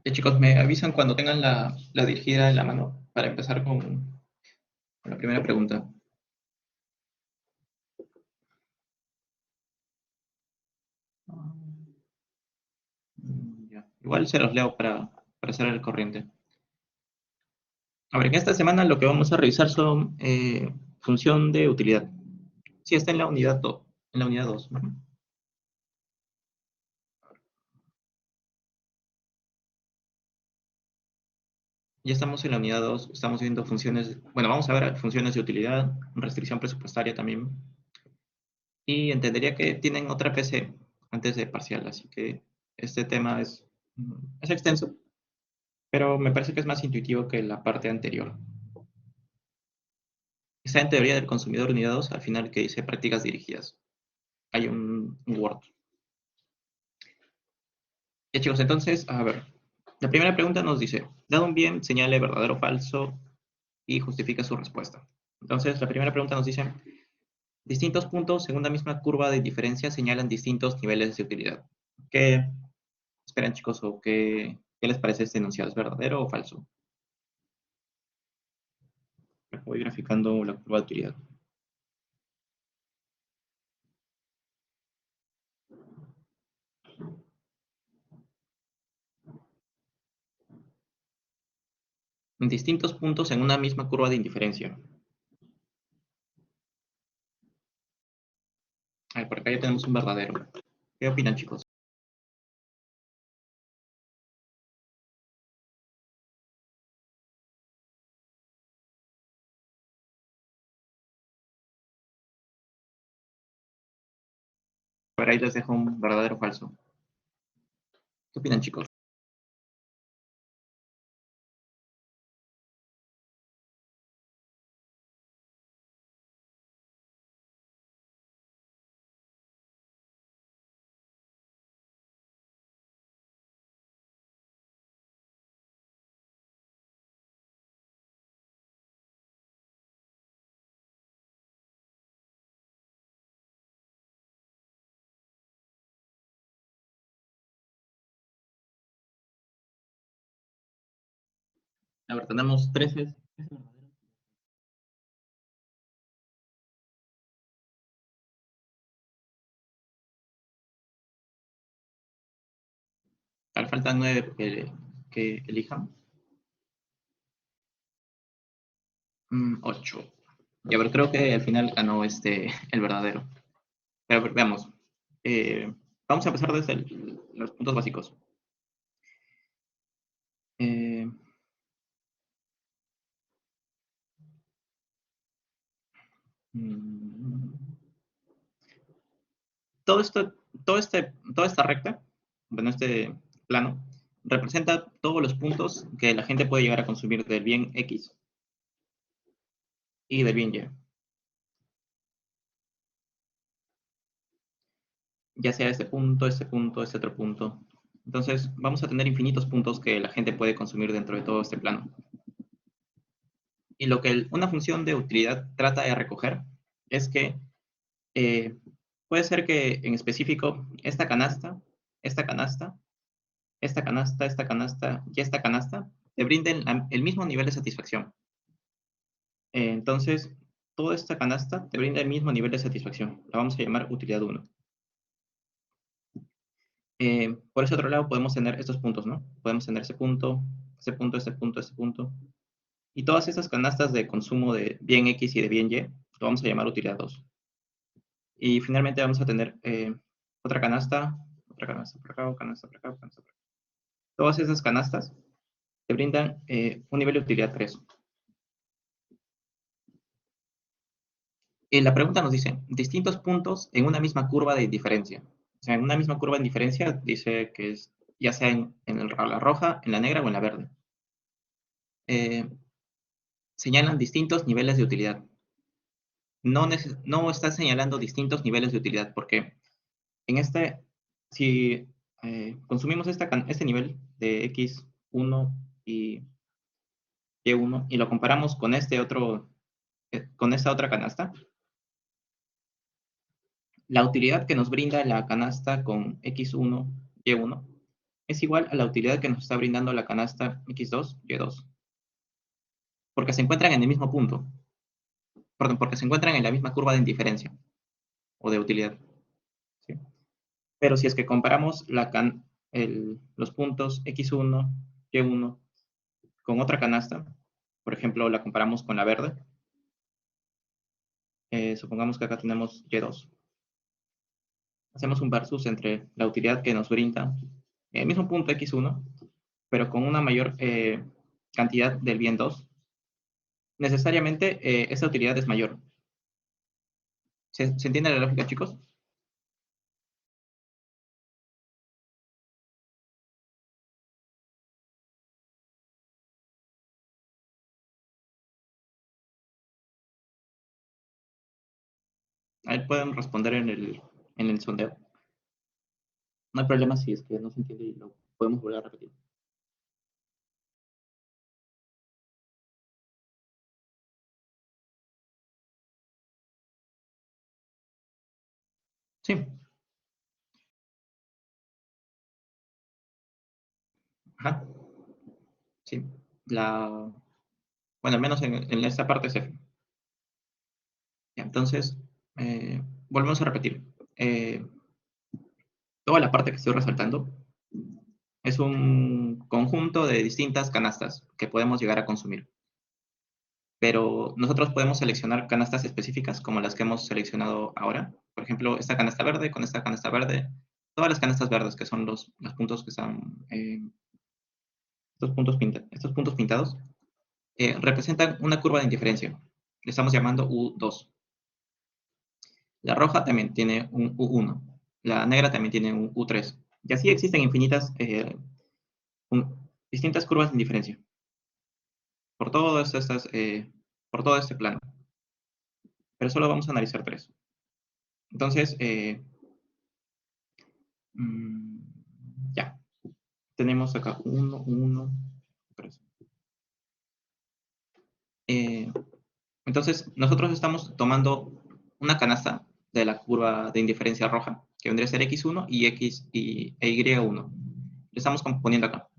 Ya chicos, me avisan cuando tengan la dirigida en la mano para empezar con la primera pregunta. Ya. Igual se los leo para hacer el corriente. A ver, en esta semana lo que vamos a revisar son función de utilidad. Sí, está en la unidad 2. En la unidad 2. Ujú. Ya estamos en la unidad 2. Estamos viendo funciones. Bueno, vamos a ver funciones de utilidad, restricción presupuestaria también. Y entendería que tienen otra PC antes de parcial, así que este tema es extenso, pero me parece que es más intuitivo que la parte anterior. Está en teoría del consumidor unidad 2, al final que dice prácticas dirigidas. Hay un Word. Ya chicos, entonces, a ver. La primera pregunta nos dice, dado un bien, señale verdadero o falso y justifica su respuesta. Entonces, la primera pregunta nos dice, distintos puntos en una misma curva de diferencia señalan distintos niveles de utilidad. ¿Qué esperan chicos o qué les parece este enunciado? ¿Es verdadero o falso? Voy graficando la curva de utilidad. En distintos puntos en una misma curva de indiferencia. A ver, por acá ya tenemos un verdadero. ¿Qué opinan chicos? Por ahí les dejo un verdadero o falso. ¿Qué opinan chicos? A ver, tenemos 13. Ahora faltan 9 que elijan. 8. Y a ver, creo que al final ganó el verdadero. Pero a ver, veamos. Eh, Vamos a empezar desde los puntos básicos. Eh, mm, todo esto, toda esta recta, bueno, este plano, representa todos los puntos que la gente puede llegar a consumir del bien X y del bien Y. Ya sea este otro punto. Entonces, vamos a tener infinitos puntos que la gente puede consumir dentro de todo este plano. Y lo que una función de utilidad trata de recoger es que eh, puede ser que en específico esta canasta, esta canasta, esta canasta, esta canasta y esta canasta te brinden el mismo nivel de satisfacción. Entonces, toda esta canasta te brinda el mismo nivel de satisfacción. La vamos a llamar utilidad 1. Por ese otro lado podemos tener estos puntos, ¿no? Podemos tener ese punto, ese punto, ese punto, ese punto. Y todas esas canastas de consumo de bien X y de bien Y, lo vamos a llamar utilidad 2. Y finalmente vamos a tener otra canasta por acá, canasta por acá, canasta por acá. Todas esas canastas te brindan un nivel de utilidad 3. Y la pregunta nos dice, distintos puntos en una misma curva de diferencia. O sea, en una misma curva de diferencia dice que es ya sea la roja, en la negra o en la verde. Eh, Señalan distintos niveles de utilidad. No está señalando distintos niveles de utilidad, porque en si consumimos este nivel de X1 y Y1 y lo comparamos con con esta otra canasta, la utilidad que nos brinda la canasta con X1, Y1 es igual a la utilidad que nos está brindando la canasta x2, y2, porque se encuentran en el mismo punto, perdón, porque se encuentran en la misma curva de indiferencia o de utilidad. ¿Sí? Pero si es que comparamos los puntos x1, y1 con otra canasta, por ejemplo, la comparamos con la verde, supongamos que acá tenemos y2. Hacemos un versus entre la utilidad que nos brinda el mismo punto x1, pero con una mayor cantidad del bien 2, necesariamente esa utilidad es mayor. ¿Se entiende la lógica, chicos? Ahí pueden responder en el sondeo. No hay problema si es que no se entiende y lo podemos volver a repetir. Sí, ajá, sí. Bueno, al menos en esta parte es F. Ya, entonces, eh, volvemos a repetir. Eh, Toda la parte que estoy resaltando es un conjunto de distintas canastas que podemos llegar a consumir. Pero nosotros podemos seleccionar canastas específicas como las que hemos seleccionado ahora. Por ejemplo, esta canasta verde con esta canasta verde. Todas las canastas verdes, que son los puntos que están, estos puntos pintados, representan una curva de indiferencia. Le estamos llamando U2. La roja también tiene un U1. La negra también tiene un U3. Y así existen infinitas, distintas curvas de indiferencia por todo este plano. Pero solo vamos a analizar tres. Entonces, mm, ya, tenemos acá uno, uno, tres. Eh, entonces, nosotros estamos tomando una canasta de la curva de indiferencia roja, que vendría a ser x1 y e y1. Le estamos poniendo acá.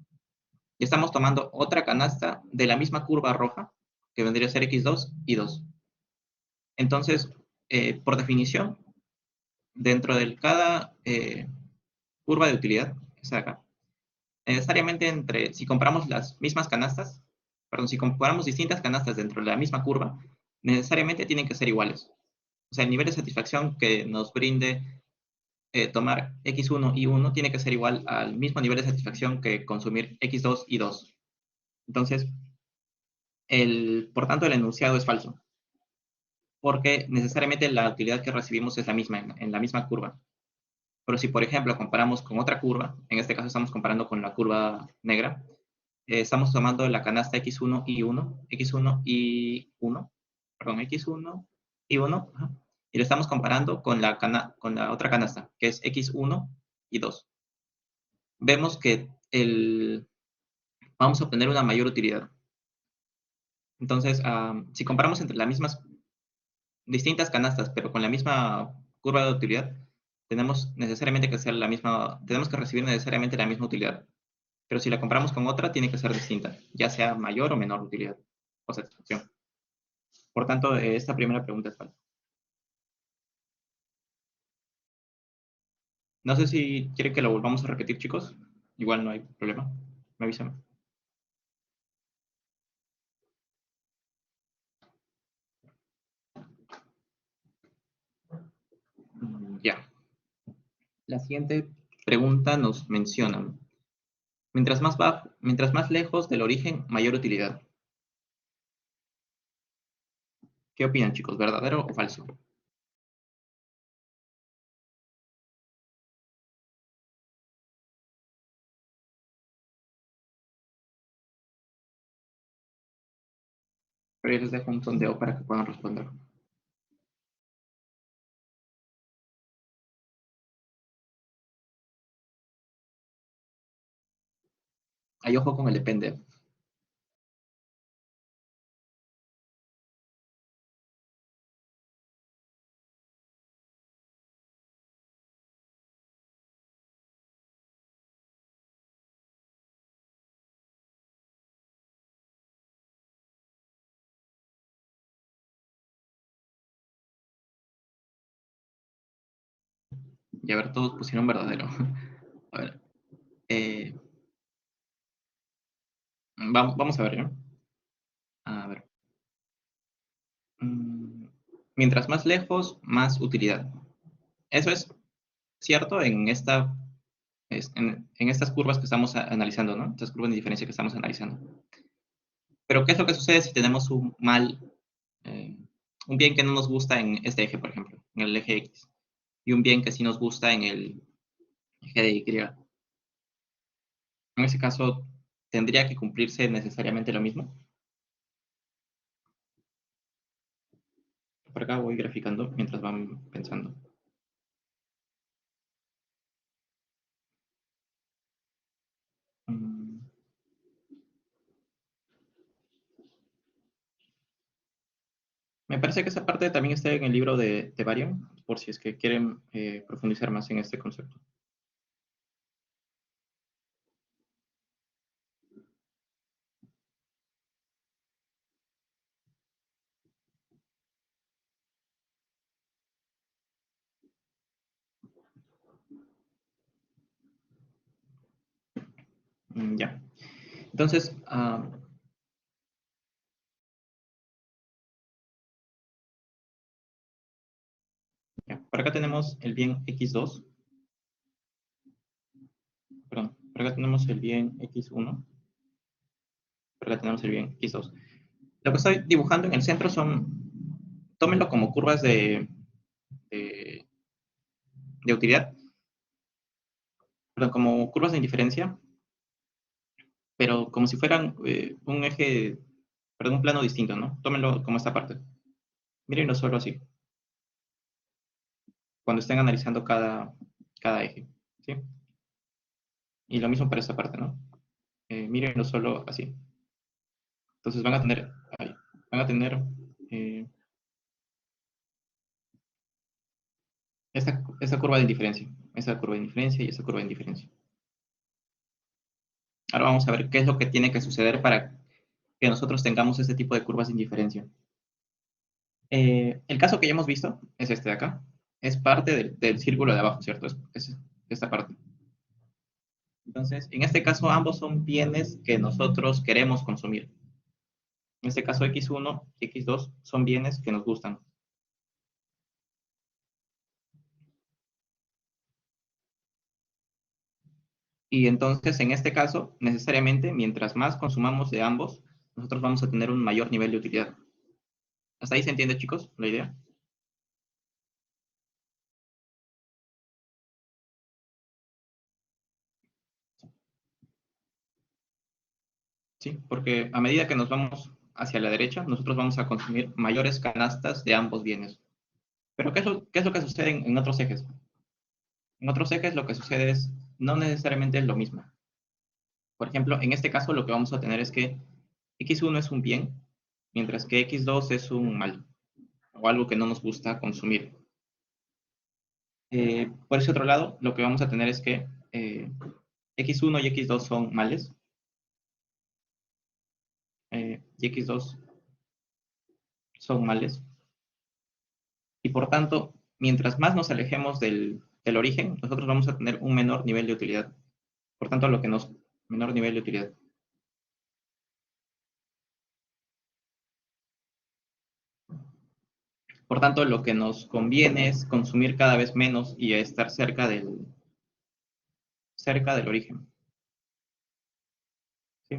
Y estamos tomando otra canasta de la misma curva roja, que vendría a ser x2 y 2. Entonces, por definición, dentro de cada curva de utilidad, que está acá, necesariamente si compramos las mismas canastas, perdón, si comparamos distintas canastas dentro de la misma curva, necesariamente tienen que ser iguales. O sea, el nivel de satisfacción que nos brinde tomar x1 y 1 tiene que ser igual al mismo nivel de satisfacción que consumir x2 y 2. Entonces, por tanto, el enunciado es falso, porque necesariamente la utilidad que recibimos es la misma en la misma curva. Pero si, por ejemplo, comparamos con otra curva, en este caso estamos comparando con la curva negra, estamos tomando la canasta x1 y 1, x1 y 1, perdón, x1 y 1, ajá, y lo estamos comparando con con la otra canasta, que es x1 y 2. Vemos que vamos a obtener una mayor utilidad. Entonces, si comparamos entre las mismas distintas canastas, pero con la misma curva de utilidad, tenemos necesariamente que ser la misma, tenemos que recibir necesariamente la misma utilidad. Pero si la comparamos con otra, tiene que ser distinta, ya sea mayor o menor utilidad o satisfacción. Por tanto, esta primera pregunta es falsa. No sé si quieren que lo volvamos a repetir, chicos. Igual no hay problema. Me avisan. Ya. La siguiente pregunta nos menciona, mientras más lejos del origen, mayor utilidad. ¿Qué opinan, chicos? ¿Verdadero o falso? Pero yo les dejo un sondeo para que puedan responder. Hay ojo con el depende. Y a ver, todos pusieron verdadero. A ver, eh, vamos a ver, ¿no? A ver. Mm, Mientras más lejos, más utilidad. Eso es cierto en estas curvas que estamos analizando, ¿no? Estas curvas de diferencia que estamos analizando. Pero ¿qué es lo que sucede si tenemos eh, un bien que no nos gusta en este eje, por ejemplo, en el eje X, y un bien que sí nos gusta en el eje de Y? En ese caso, ¿tendría que cumplirse necesariamente lo mismo? Por acá voy graficando mientras van pensando. Mm, Me parece que esa parte también está en el libro de Varian, por si es que quieren profundizar más en este concepto. Ya. Entonces, ya. Por acá tenemos el bien x2, perdón, por acá tenemos el bien x1, por acá tenemos el bien x2. Lo que estoy dibujando en el centro tómenlo como curvas de, de utilidad, perdón, como curvas de indiferencia, pero como si fueran un eje, perdón, un plano distinto, ¿no? Tómenlo como esta parte. Mírenlo solo así, cuando estén analizando cada eje, ¿sí? Y lo mismo para esta parte, ¿no? Mírenlo solo así. Entonces van a tener eh, esta curva de indiferencia, esa curva de indiferencia y esa curva de indiferencia. Ahora vamos a ver qué es lo que tiene que suceder para que nosotros tengamos este tipo de curvas de indiferencia. El caso que ya hemos visto es este de acá. Es parte del círculo de abajo, ¿cierto? Es esta parte. Entonces, en este caso, ambos son bienes que nosotros queremos consumir. En este caso, X1 y X2 son bienes que nos gustan. Y entonces, en este caso, necesariamente, mientras más consumamos de ambos, nosotros vamos a tener un mayor nivel de utilidad. ¿Hasta ahí se entiende, chicos, la idea? Sí, porque a medida que nos vamos hacia la derecha, nosotros vamos a consumir mayores canastas de ambos bienes. Pero qué es lo que sucede en otros ejes? En otros ejes lo que sucede es no necesariamente es lo mismo. Por ejemplo, en este caso lo que vamos a tener es que X1 es un bien, mientras que X2 es un mal, o algo que no nos gusta consumir. Por ese otro lado, lo que vamos a tener es que X1 y X2 son males, y X2 son males, y por tanto, mientras más nos alejemos del origen, nosotros vamos a tener un menor nivel de utilidad. Por tanto, menor nivel de utilidad. Por tanto, lo que nos conviene es consumir cada vez menos y estar cerca del origen. ¿Sí?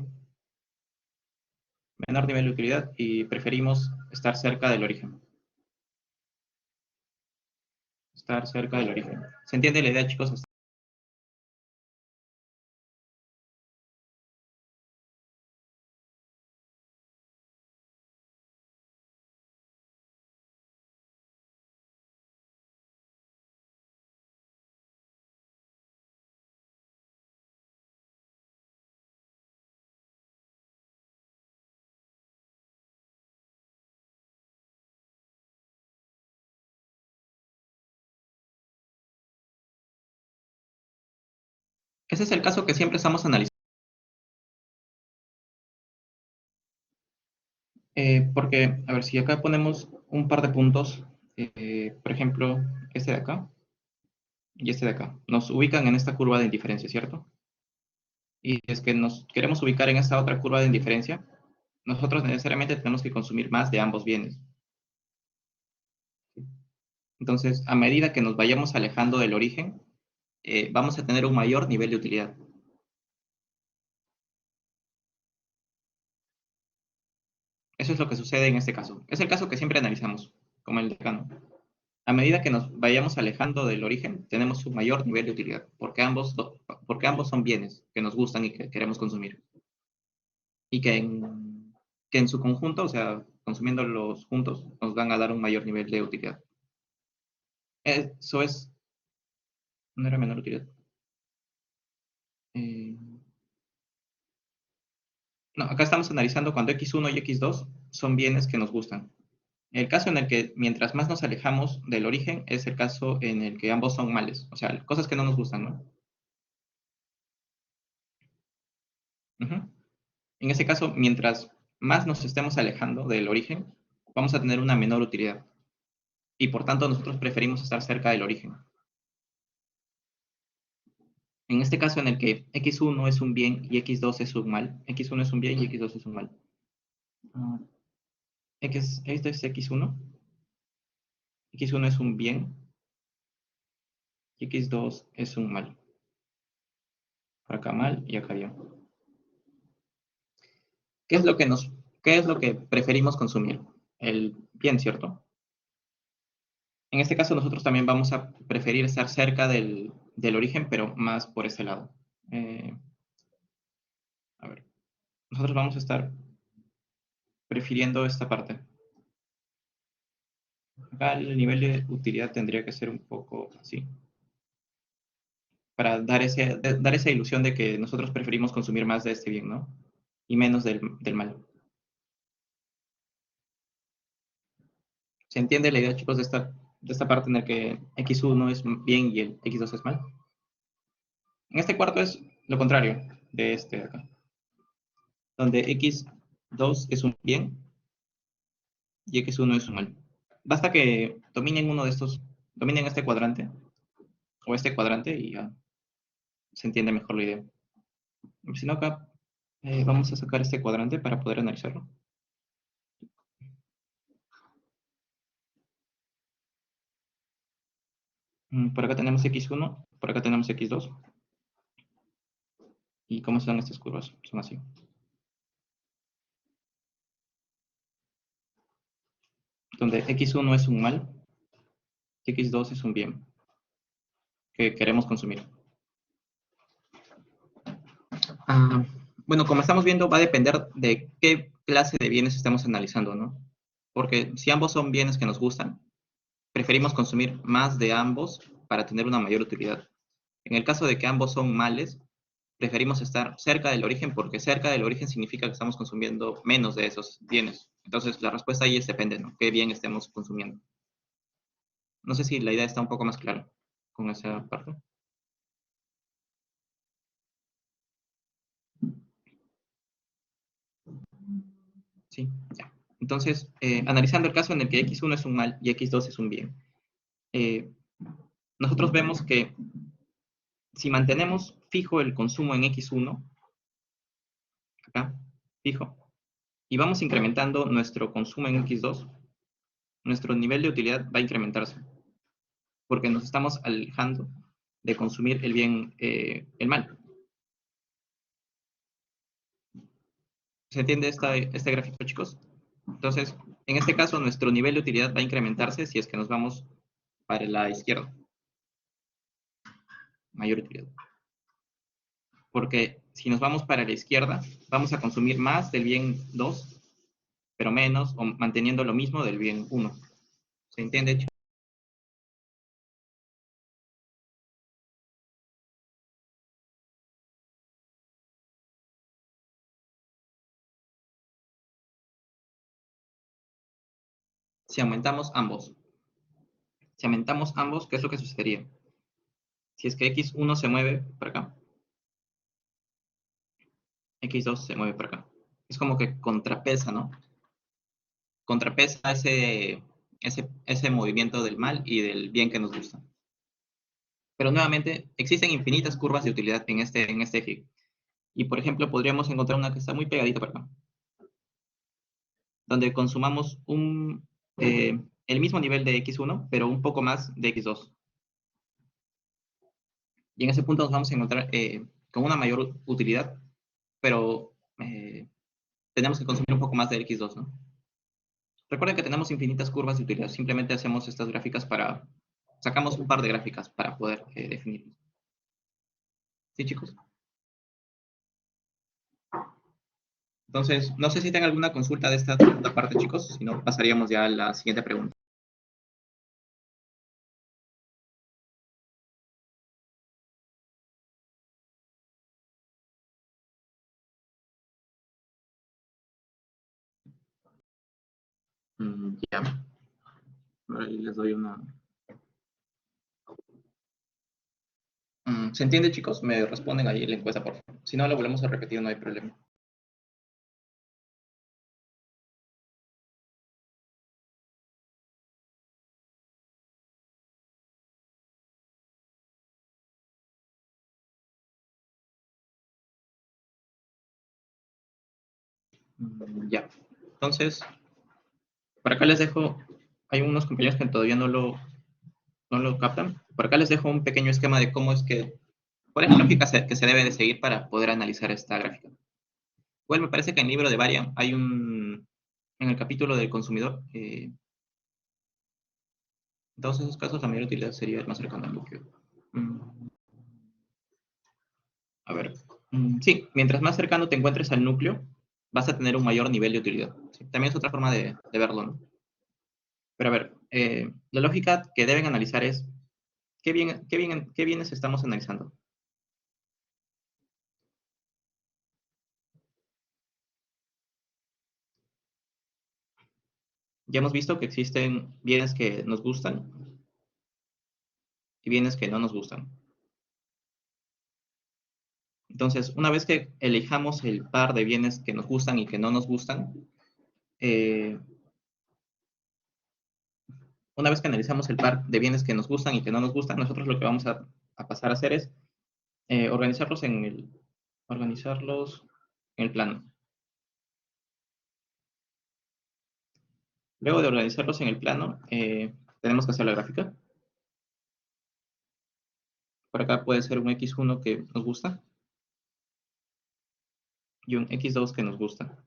Menor nivel de utilidad y preferimos estar cerca del origen. Estar cerca del origen. ¿Se entiende la idea, chicos? Ese es el caso que siempre estamos analizando. Porque, a ver, si acá ponemos un par de puntos, por ejemplo, este de acá, y este de acá. Nos ubican en esta curva de indiferencia, ¿cierto? Y es que nos queremos ubicar en esta otra curva de indiferencia, nosotros necesariamente tenemos que consumir más de ambos bienes. Entonces, a medida que nos vayamos alejando del origen, vamos a tener un mayor nivel de utilidad. Eso es lo que sucede en este caso. Es el caso que siempre analizamos, como el decano. A medida que nos vayamos alejando del origen, tenemos un mayor nivel de utilidad, porque ambos son bienes que nos gustan y que queremos consumir. Y que en su conjunto, o sea, consumiéndolos juntos, nos van a dar un mayor nivel de utilidad. Eso es, no era menor utilidad. Eh, no, acá estamos analizando cuando x1 y x2 son bienes que nos gustan. El caso en el que mientras más nos alejamos del origen es el caso en el que ambos son males, o sea, cosas que no nos gustan, ¿no? Ujú. En ese caso, mientras más nos estemos alejando del origen, vamos a tener una menor utilidad. Y por tanto, nosotros preferimos estar cerca del origen. En este caso en el que x1 es un bien y x2 es un mal, x1 es un bien y x2 es un mal. Ah, esto es x1, x1 es un bien y x2 es un mal. Por acá mal y acá bien. ¿Qué es lo que qué es lo que preferimos consumir? El bien, ¿cierto? En este caso nosotros también vamos a preferir estar cerca del origen, pero más por ese lado. Eh, a ver, nosotros vamos a estar prefiriendo esta parte. Acá el nivel de utilidad tendría que ser un poco así, para dar esa ilusión de que nosotros preferimos consumir más de este bien, ¿no? Y menos del mal. ¿Se entiende la idea, chicos, de esta parte en la que x1 es bien y el x2 es mal? En este cuarto es lo contrario de este de acá, donde x2 es un bien y x1 es un mal. Basta que dominen uno de estos, dominen este cuadrante o este cuadrante y ya se entiende mejor la idea. Si no, acá vamos a sacar este cuadrante para poder analizarlo. Por acá tenemos x1, por acá tenemos x2. ¿Y cómo son estas curvas? Son así. Donde x1 es un mal y x2 es un bien que queremos consumir. Ah, bueno, como estamos viendo, va a depender de qué clase de bienes estemos analizando, ¿no? Porque si ambos son bienes que nos gustan, preferimos consumir más de ambos para tener una mayor utilidad. En el caso de que ambos son males, preferimos estar cerca del origen porque cerca del origen significa que estamos consumiendo menos de esos bienes. Entonces, la respuesta ahí es depende, ¿no? ¿Qué bien estemos consumiendo? No sé si la idea está un poco más clara con esa parte. Sí, ya. Entonces, analizando el caso en el que x1 es un mal y x2 es un bien, eh, nosotros vemos que si mantenemos fijo el consumo en x1, acá, fijo, y vamos incrementando nuestro consumo en x2, nuestro nivel de utilidad va a incrementarse, porque nos estamos alejando de consumir el bien, el mal. ¿Se entiende este gráfico, chicos? Entonces, en este caso, nuestro nivel de utilidad va a incrementarse si es que nos vamos para la izquierda, mayor utilidad. Porque si nos vamos para la izquierda, vamos a consumir más del bien 2, pero menos, o manteniendo lo mismo del bien 1. ¿Se entiende? Si aumentamos ambos. Si aumentamos ambos, ¿qué es lo que sucedería? Si es que x1 se mueve para acá, x2 se mueve para acá. Es como que contrapesa, ¿no? Contrapesa ese movimiento del mal y del bien que nos gusta. Pero nuevamente, existen infinitas curvas de utilidad en este eje. Y por ejemplo, podríamos encontrar una que está muy pegadita por acá, donde consumamos el mismo nivel de x1, pero un poco más de x2. Y en ese punto nos vamos a encontrar con una mayor utilidad, pero tenemos que consumir un poco más de x2, ¿no? Recuerden que tenemos infinitas curvas de utilidad, simplemente hacemos estas gráficas sacamos un par de gráficas para poder definirlas. ¿Sí, chicos? Entonces, no sé si tengan alguna consulta de esta segunda parte, chicos, si no, pasaríamos ya a la siguiente pregunta. Ya. Ahí les doy una... ¿Se entiende, chicos? Me responden ahí en la encuesta, por favor. Si no, lo volvemos a repetir, no hay problema. Ya. Entonces, por acá les dejo, hay unos compañeros que todavía no lo captan. Por acá les dejo un pequeño esquema de cómo es cuál es la lógica que se debe de seguir para poder analizar esta gráfica. Igual me parece que en el libro de Varia en el capítulo del consumidor, en todos esos casos la mayor utilidad sería el más cercano al núcleo. Mm, A ver, sí, mientras más cercano te encuentres al núcleo, vas a tener un mayor nivel de utilidad. Sí, también es otra forma de verlo, ¿no? Pero a ver, la lógica que deben analizar es qué bienes estamos analizando. Ya hemos visto que existen bienes que nos gustan y bienes que no nos gustan. Entonces, una vez que elijamos el par de bienes que nos gustan y que no nos gustan, eh, una vez que analizamos el par de bienes que nos gustan y que no nos gustan, nosotros lo que vamos a pasar a hacer es organizarlos organizarlos en el plano. Luego de organizarlos en el plano, tenemos que hacer la gráfica. Por acá puede ser un x1 que nos gusta y un x2 que nos gusta.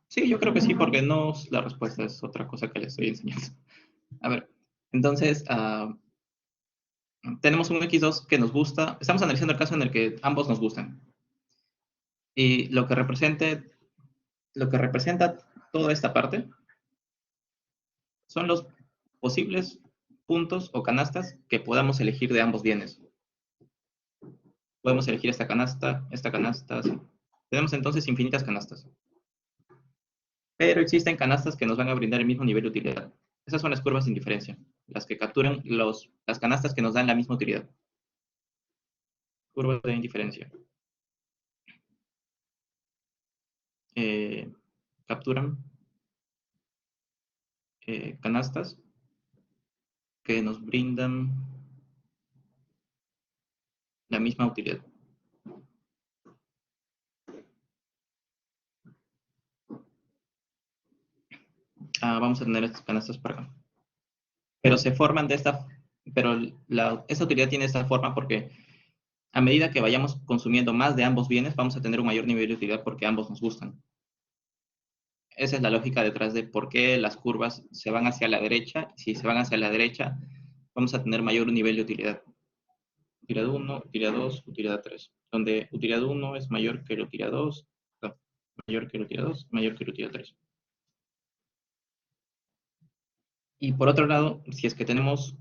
Sí, yo creo que sí, porque no es la respuesta, es otra cosa que les estoy enseñando. A ver, entonces, tenemos un x2 que nos gusta. Estamos analizando el caso en el que ambos nos gustan. Y lo que representa toda esta parte son los posibles puntos o canastas que podamos elegir de ambos bienes. Podemos elegir esta canasta, así. Tenemos entonces infinitas canastas. Pero existen canastas que nos van a brindar el mismo nivel de utilidad. Esas son las curvas de indiferencia, las que capturan las canastas que nos dan la misma utilidad. Curvas de indiferencia. Capturan canastas que nos brindan la misma utilidad. Vamos a tener estas canastas para acá. Pero se forman pero esta utilidad tiene esta forma porque a medida que vayamos consumiendo más de ambos bienes, vamos a tener un mayor nivel de utilidad porque ambos nos gustan. Esa es la lógica detrás de por qué las curvas se van hacia la derecha. Si se van hacia la derecha, vamos a tener mayor nivel de utilidad. Utilidad 1, utilidad 2, utilidad 3. Donde utilidad 1 es mayor que la utilidad 2, no, mayor que la utilidad 2, mayor que la utilidad 3. Y por otro lado, si es que tenemos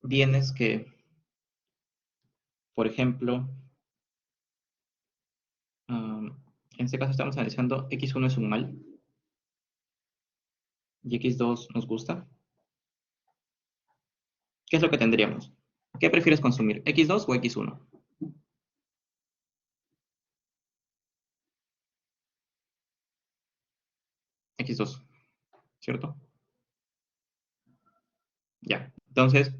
bienes que, por ejemplo, en este caso estamos analizando x1 es un mal y x2 nos gusta, ¿qué es lo que tendríamos? ¿Qué prefieres consumir, x2 o x1? X2, ¿cierto? Ya. Entonces,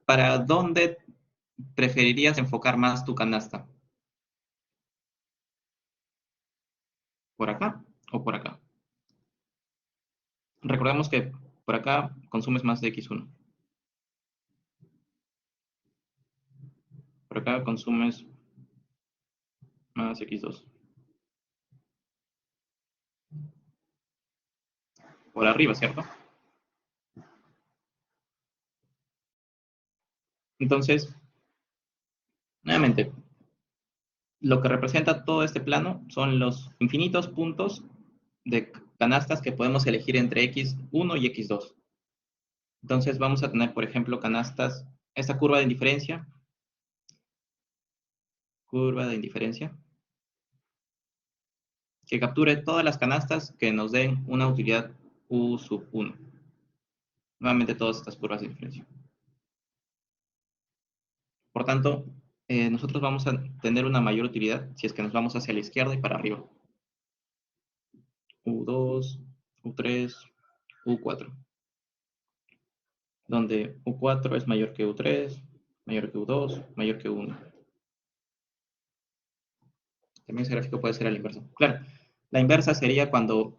¿para dónde preferirías enfocar más tu canasta? ¿Por acá o por acá? Recordemos que por acá consumes más de X1. Por acá consumes más X2. Por arriba, ¿cierto? Entonces, nuevamente, lo que representa todo este plano son los infinitos puntos de canastas que podemos elegir entre X1 y X2. Entonces vamos a tener, por ejemplo, canastas, esta curva de indiferencia, que capture todas las canastas que nos den una utilidad U sub 1. Nuevamente todas estas curvas de indiferencia. Por tanto, nosotros vamos a tener una mayor utilidad si es que nos vamos hacia la izquierda y para arriba. U2, U3, U4. Donde U4 es mayor que U3, mayor que U2, mayor que U1. También ese gráfico puede ser a la inversa. Claro, la inversa sería cuando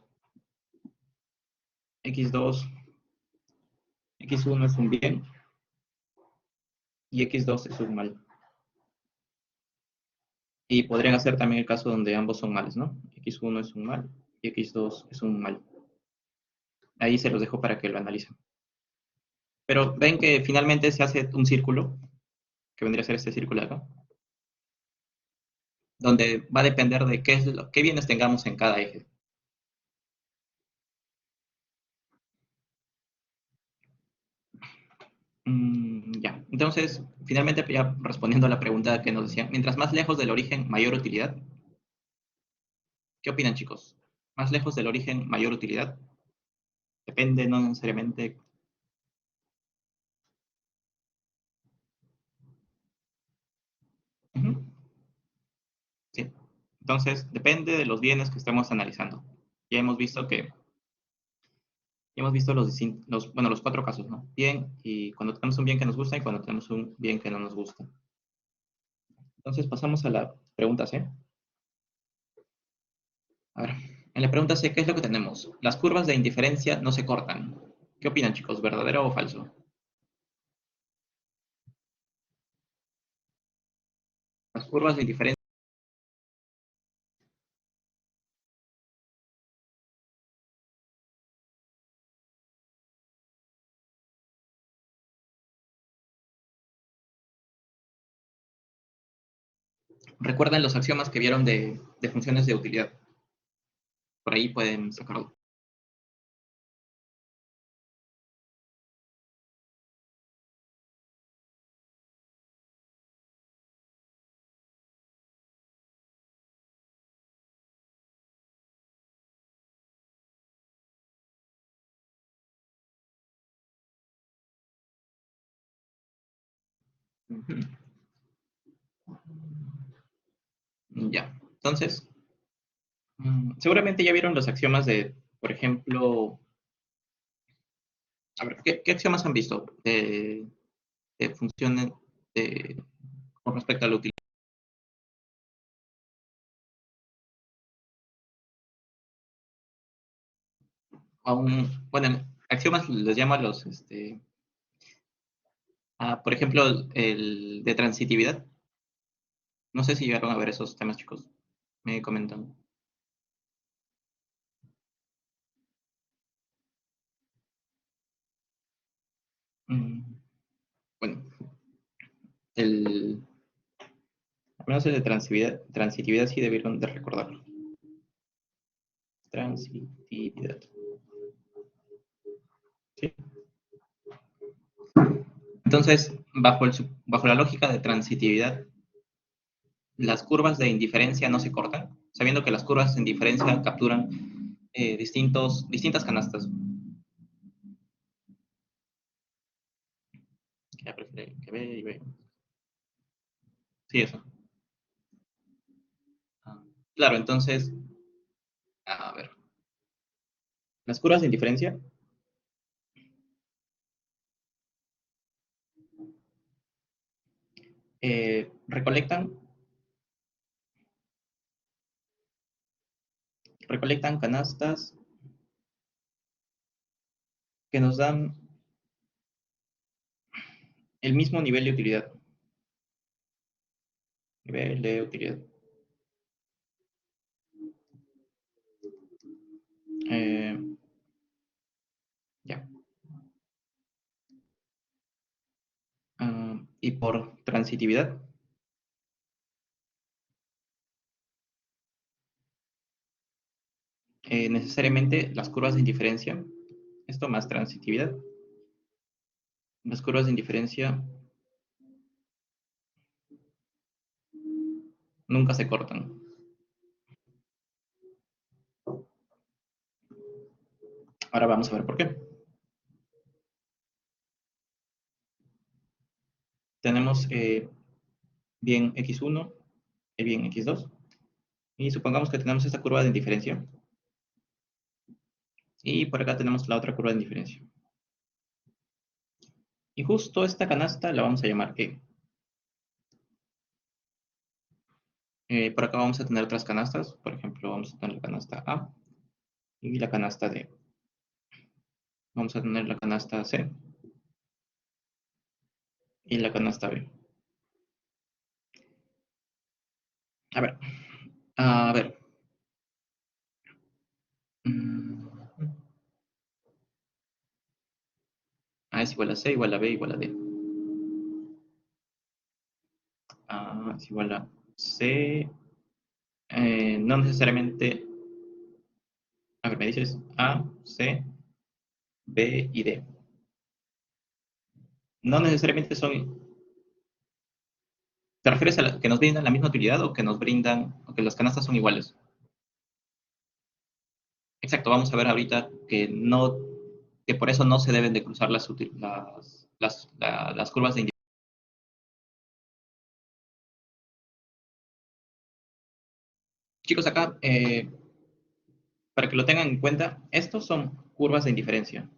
X2, X1 es un bien y X2 es un mal. Y podrían hacer también el caso donde ambos son males, ¿no? X1 es un mal y X2 es un mal. Ahí se los dejo para que lo analicen. Pero ven que finalmente se hace un círculo, que vendría a ser este círculo de acá, donde va a depender de qué bienes tengamos en cada eje. Ya, entonces, finalmente ya respondiendo a la pregunta que nos decían, mientras más lejos del origen, mayor utilidad. ¿Qué opinan, chicos? ¿Más lejos del origen, mayor utilidad? Depende, no necesariamente. Ujú, sí. Entonces, depende de los bienes que estemos analizando. Ya hemos visto bueno, los cuatro casos, ¿no? Bien, y cuando tenemos un bien que nos gusta y cuando tenemos un bien que no nos gusta. Entonces, pasamos a la pregunta C. A ver, en la pregunta C, ¿qué es lo que tenemos? Las curvas de indiferencia no se cortan. ¿Qué opinan, chicos? ¿Verdadero o falso? Las curvas de indiferencia. Recuerden los axiomas que vieron de funciones de utilidad. Por ahí pueden sacarlo. Ujú. Ya. Entonces, seguramente ya vieron los axiomas de, por ejemplo, a ver, ¿qué axiomas han visto de funciones de- con respecto a la utilidad? Bueno, axiomas les llama por ejemplo, el de transitividad. No sé si llegaron a ver esos temas, chicos. Me comentan. Mm, bueno, el, al menos el de transitividad sí debieron de recordarlo. Transitividad. ¿Sí? Entonces, bajo la lógica de transitividad, las curvas de indiferencia no se cortan, sabiendo que las curvas de indiferencia capturan distintas canastas. Ya prefiere que ve y ve. Sí, eso. Ah, claro, entonces, a ver. Las curvas de indiferencia recolectan canastas que nos dan el mismo nivel de utilidad. Nivel de utilidad. Eh, ya. Y por transitividad, necesariamente las curvas de indiferencia, esto más transitividad, las curvas de indiferencia nunca se cortan. Ahora vamos a ver por qué. Tenemos bien x1 y bien x2. Y supongamos que tenemos esta curva de indiferencia. Y por acá tenemos la otra curva de indiferencia. Y justo esta canasta la vamos a llamar E. Por acá vamos a tener otras canastas. Por ejemplo, vamos a tener la canasta A y la canasta D. Vamos a tener la canasta C y la canasta B. A ver. A ver. Mm, A es igual a C, igual a B, igual a D. A es igual a C. No necesariamente. A ver, me dices A, C, B y D. No necesariamente son. ¿Te refieres a que nos brindan la misma utilidad o que nos brindan, o que las canastas son iguales? Exacto, vamos a ver ahorita que no, que por eso no se deben de cruzar las curvas de indiferencia. Chicos, acá, para que lo tengan en cuenta, estos son curvas de indiferencia.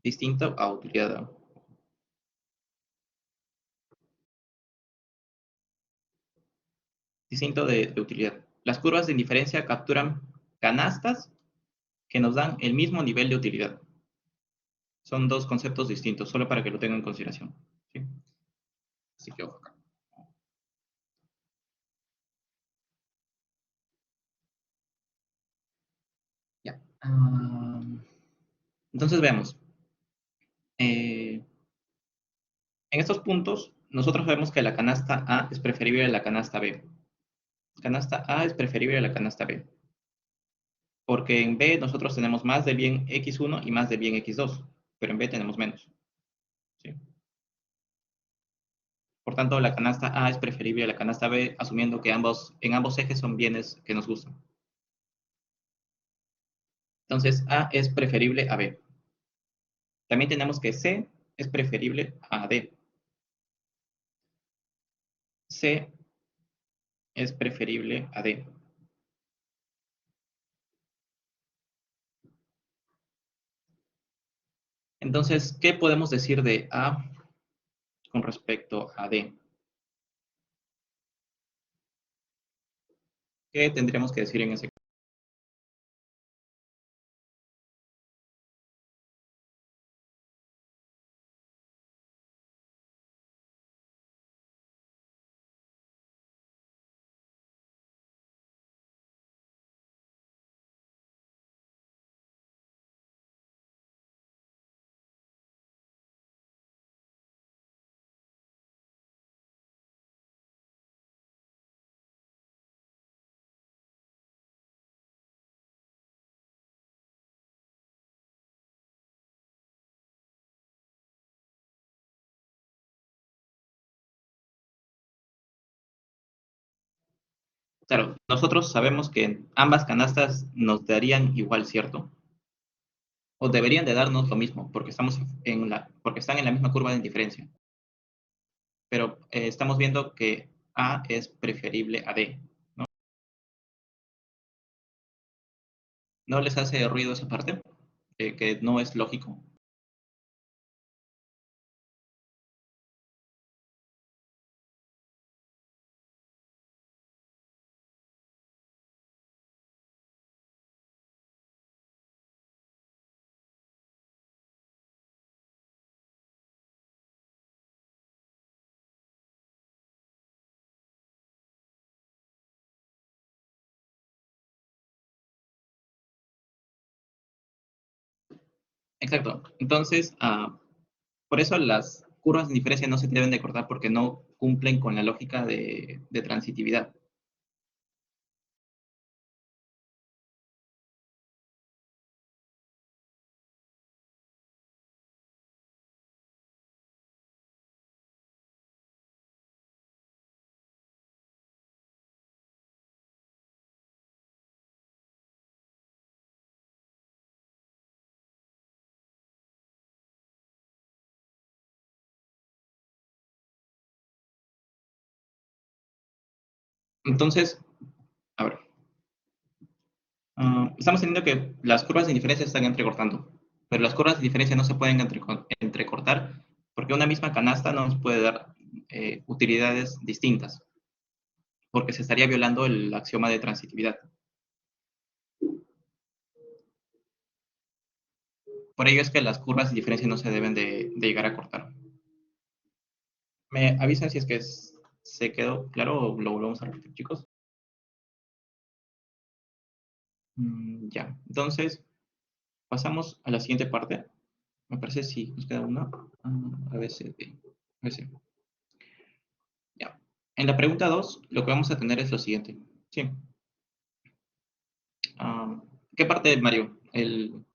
Distinto a utilidad. Distinto de utilidad. Las curvas de indiferencia capturan canastas que nos dan el mismo nivel de utilidad. Son dos conceptos distintos, solo para que lo tengan en consideración. ¿Sí? Así que ojo acá. Ya. Entonces veamos. Eh, en estos puntos, nosotros vemos que la canasta A es preferible a la canasta B. Canasta A es preferible a la canasta B. Porque en B nosotros tenemos más de bien x1 y más de bien x2, pero en B tenemos menos. ¿Sí? Por tanto, la canasta A es preferible a la canasta B, asumiendo que en ambos ejes son bienes que nos gustan. Entonces, A es preferible a B. También tenemos que C es preferible a D. C es preferible a D. Entonces, ¿qué podemos decir de A con respecto a D? ¿Qué tendríamos que decir en ese caso? Claro, nosotros sabemos que ambas canastas nos darían igual, ¿cierto? O deberían de darnos lo mismo, porque están en la misma curva de indiferencia. Pero estamos viendo que A es preferible a D, ¿No les hace ruido esa parte? Que no es lógico. Exacto. Entonces, por eso las curvas de diferencia no se deben de cortar porque no cumplen con la lógica de transitividad. Entonces, a ver, estamos teniendo que las curvas de diferencia se están entrecortando, pero las curvas de diferencia no se pueden entrecortar porque una misma canasta no nos puede dar utilidades distintas, porque se estaría violando el axioma de transitividad. Por ello es que las curvas de diferencia no se deben de llegar a cortar. ¿Me avisan si es que se quedó claro o lo volvemos a repetir, chicos? Ya, entonces pasamos a la siguiente parte. Me parece si nos queda una. A veces, a veces. Ya. En la pregunta 2, lo que vamos a tener es lo siguiente. Sí. Ah, ¿Qué parte, Mario?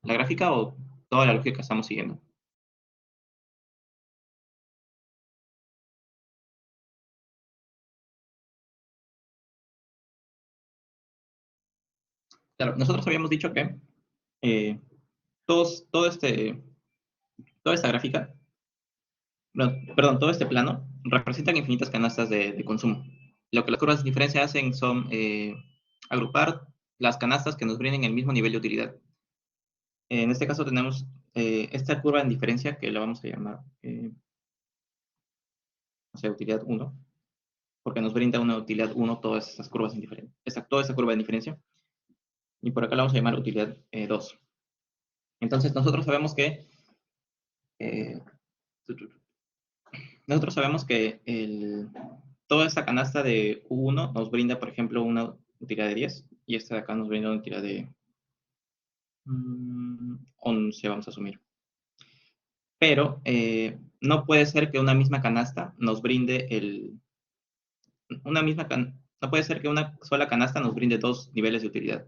¿La gráfica o toda la lógica que estamos siguiendo? Claro, nosotros habíamos dicho que eh, todo toda esta gráfica, no, perdón, todo este plano representan infinitas canastas de consumo. Lo que las curvas de diferencia hacen son agrupar las canastas que nos brinden el mismo nivel de utilidad. En este caso tenemos esta curva en diferencia que la vamos a llamar, o sea, utilidad 1, porque nos brinda una utilidad 1 todas estas curvas en diferencia, toda esta curva en diferencia, y por acá la vamos a llamar utilidad 2. Entonces eh, nosotros sabemos que toda esta canasta de U1 nos brinda, por ejemplo, una utilidad de 10, y esta de acá nos brinda una utilidad de 11, vamos a asumir. Pero no puede ser que una misma canasta nos brinde no puede ser que una sola canasta nos brinde dos niveles de utilidad,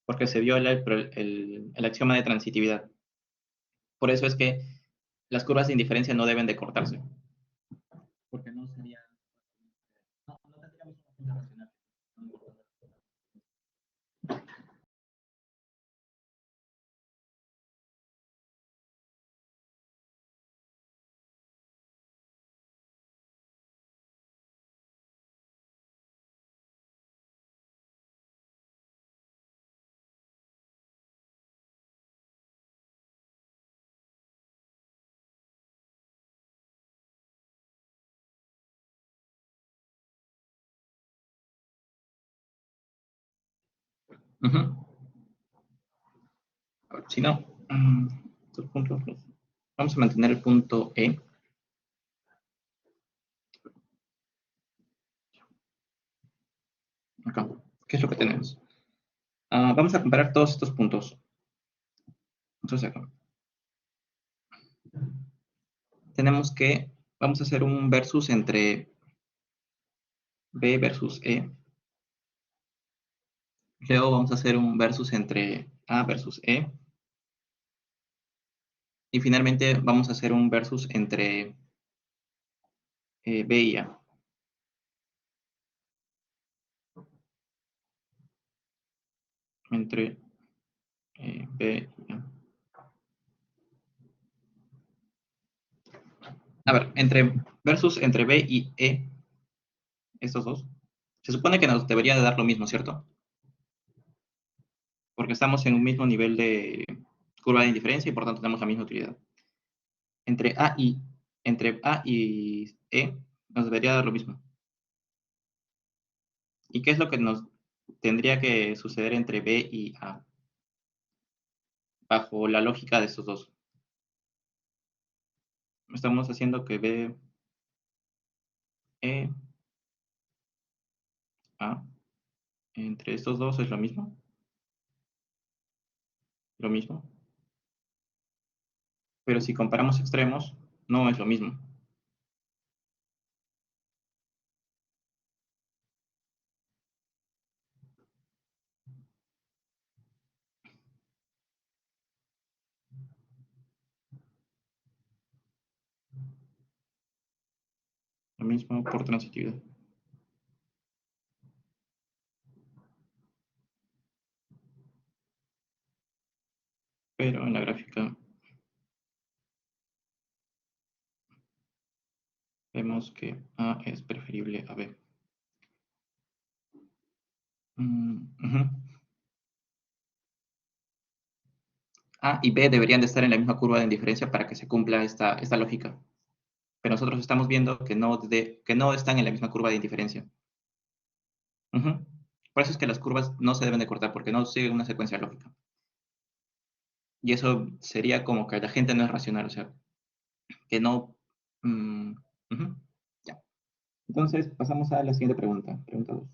porque se viola el axioma de transitividad. Por eso es que las curvas de indiferencia no deben de cortarse, porque no sería, no tendríamos una función racional. Uh -huh. A ver, si no, vamos a mantener el punto E acá. ¿Qué es lo que tenemos? Vamos a comparar todos estos puntos. Entonces acá tenemos que, vamos a hacer un versus entre B versus E. Luego vamos a hacer un versus entre A versus E. Y finalmente vamos a hacer un versus entre B y A. Entre B y A. A ver, versus entre B y E, estos dos. Se supone que nos debería de dar lo mismo, ¿cierto? porque estamos en un mismo nivel de curva de indiferencia y por tanto tenemos la misma utilidad. Entre entre A y E nos debería dar lo mismo. ¿Y qué es lo que nos tendría que suceder entre B y A? Bajo la lógica de estos dos. Estamos haciendo que B, E, A, entre estos dos es lo mismo. Lo mismo. Pero si comparamos extremos, no es lo mismo. Lo mismo por transitividad. Pero en la gráfica vemos que A es preferible a B. Ujú. A y B deberían de estar en la misma curva de indiferencia para que se cumpla esta lógica. Pero nosotros estamos viendo que no están en la misma curva de indiferencia. Ujú. Por eso es que las curvas no se deben de cortar, porque no siguen una secuencia lógica. Y eso sería como que la gente no es racional, o sea, que no... ujú. Ya. Entonces, pasamos a la siguiente pregunta. Pregunta 2.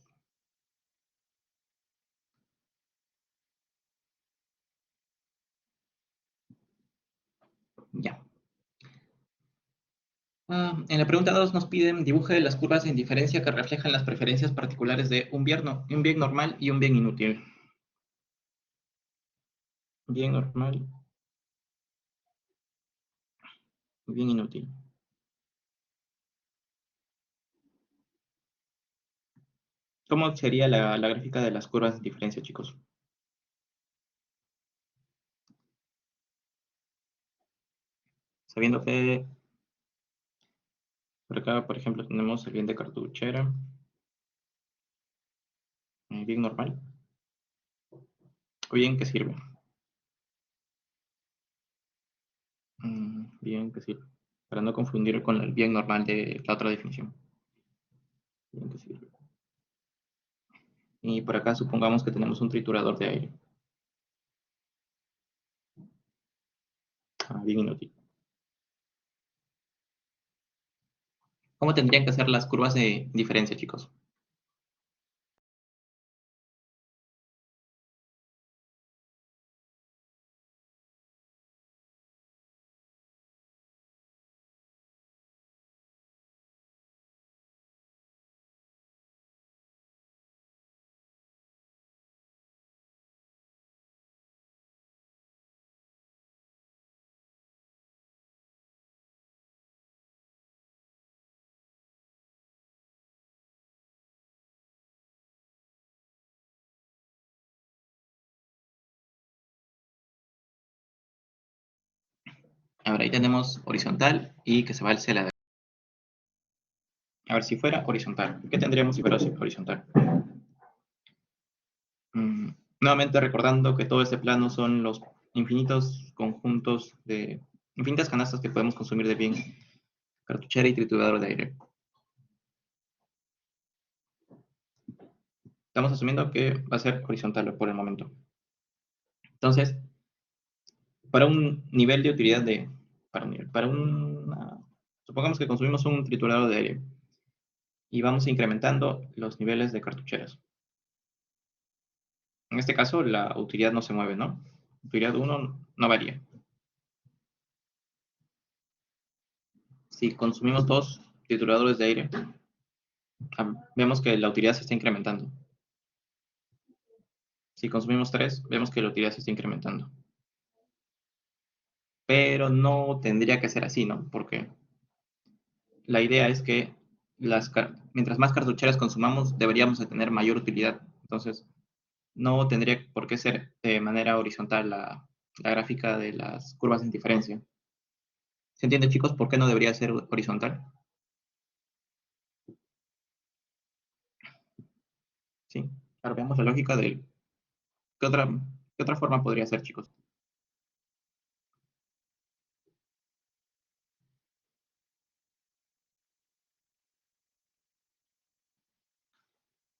Ya. En la pregunta 2 nos piden dibuje las curvas de indiferencia que reflejan las preferencias particulares de un bien normal y un bien inútil. Bien normal y bien inútil. ¿Cómo sería la gráfica de las curvas de diferencia, chicos? Sabiendo que por acá, por ejemplo, tenemos el bien de cartuchera, bien normal, o bien que sirve. Bien que sirve. Para no confundir con el bien normal de la otra definición. Bien que sirve. Y por acá supongamos que tenemos un triturador de aire. Bien inútil. ¿Cómo tendrían que ser las curvas de diferencia, chicos? A ver, ahí tenemos horizontal y que se va hacia la derecha. A ver, si fuera horizontal. ¿Qué tendríamos si fuera horizontal? Mm, Nuevamente recordando que todo este plano son los infinitos conjuntos de infinitas canastas que podemos consumir de bien cartuchera y triturador de aire. Estamos asumiendo que va a ser horizontal por el momento. Entonces, para un nivel de utilidad de... Para una, supongamos que consumimos un triturador de aire y vamos incrementando los niveles de cartucheras. En este caso, la utilidad no se mueve, ¿no? Utilidad 1 no varía. Si consumimos dos trituradores de aire, vemos que la utilidad se está incrementando. Si consumimos tres, vemos que la utilidad se está incrementando. Pero no tendría que ser así, ¿no? Porque la idea es que mientras más cartucheras consumamos, deberíamos de tener mayor utilidad. Entonces, no tendría por qué ser de manera horizontal la gráfica de las curvas de indiferencia. ¿Se entiende, chicos, por qué no debería ser horizontal? Sí. Ahora veamos la lógica del... ¿Qué otra? ¿Qué otra forma podría ser, chicos?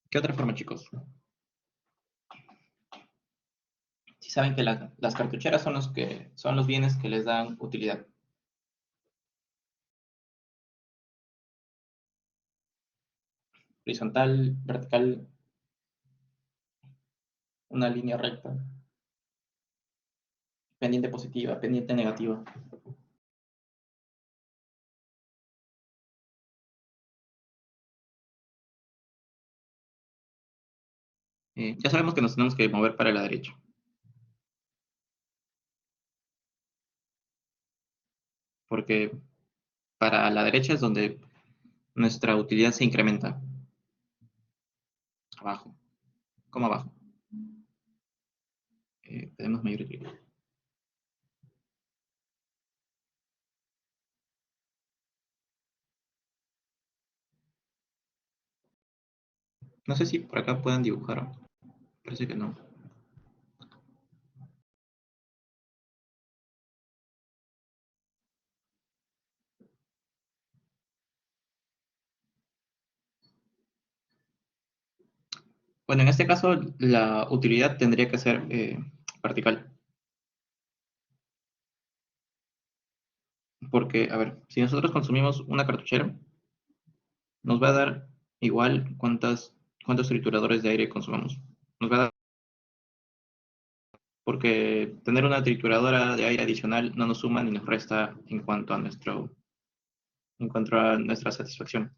¿Qué otra forma, chicos? Si saben que las cartucheras son son los bienes que les dan utilidad. Horizontal, vertical, una línea recta, pendiente positiva, pendiente negativa. Ya sabemos que nos tenemos que mover para la derecha, porque para la derecha es donde nuestra utilidad se incrementa. Abajo. ¿Cómo abajo? Tenemos mayor utilidad. No sé si por acá puedan dibujar. Parece que no. Bueno, en este caso la utilidad tendría que ser vertical. Porque, a ver, si nosotros consumimos una cartuchera, nos va a dar igual cuántos trituradores de aire consumamos. Nos va a dar, porque tener una trituradora de aire adicional no nos suma ni nos resta en cuanto a nuestra satisfacción.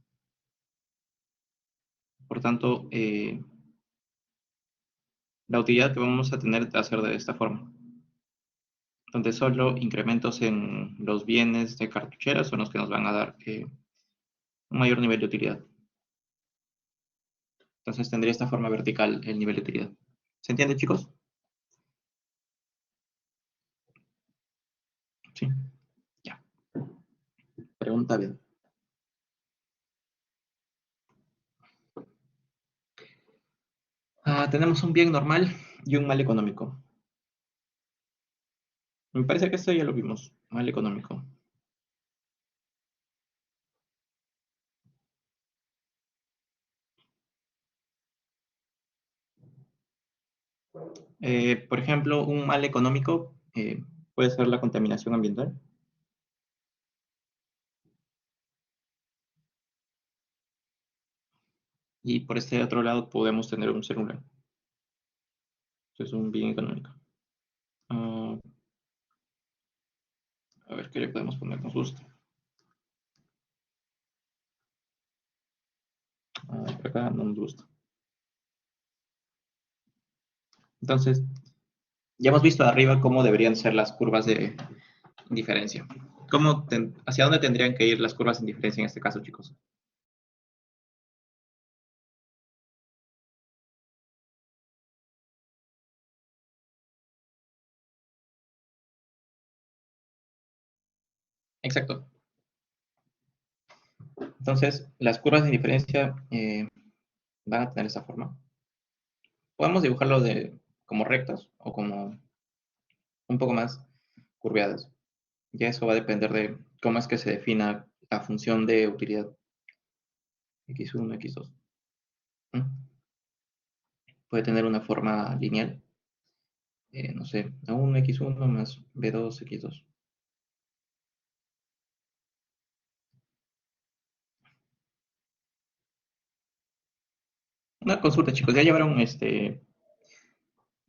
Por tanto, la utilidad que vamos a tener va a ser de esta forma, donde solo incrementos en los bienes de cartucheras son los que nos van a dar un mayor nivel de utilidad. Entonces tendría esta forma vertical el nivel de utilidad. ¿Se entiende, chicos? Sí. Ya. Pregunta bien. Tenemos un bien normal y un mal económico. Me parece que esto ya lo vimos. Mal económico. Por ejemplo, un mal económico puede ser la contaminación ambiental. Y por este otro lado podemos tener un celular. Eso es un bien económico. Ah, a ver qué le podemos poner nos gusta. Por acá no nos gusta. Entonces, ya hemos visto arriba cómo deberían ser las curvas de indiferencia. ¿Hacia dónde tendrían que ir las curvas de indiferencia en este caso, chicos? Exacto. Entonces, las curvas de indiferencia van a tener esa forma. Podemos dibujarlo como rectas o como un poco más curveadas. Ya eso va a depender de cómo es que se defina la función de utilidad x1, x2. ¿Mm? Puede tener una forma lineal, no sé, a1 x1 más b2 x2. Una consulta, chicos, ya llevaron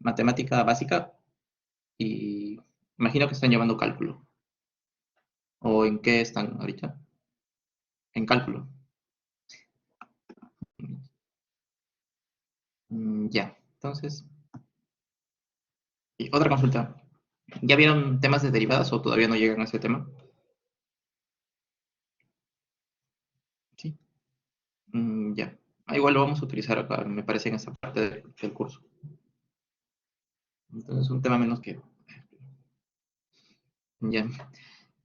matemática básica y imagino que están llevando cálculo. ¿O en qué están ahorita? En cálculo. Ya, entonces, y otra consulta. ¿Ya vieron temas de derivadas o todavía no llegan a ese tema? Sí. Ya. Igual lo vamos a utilizar acá, me parece, en esta parte del curso. Entonces, es un tema menos que... Ya.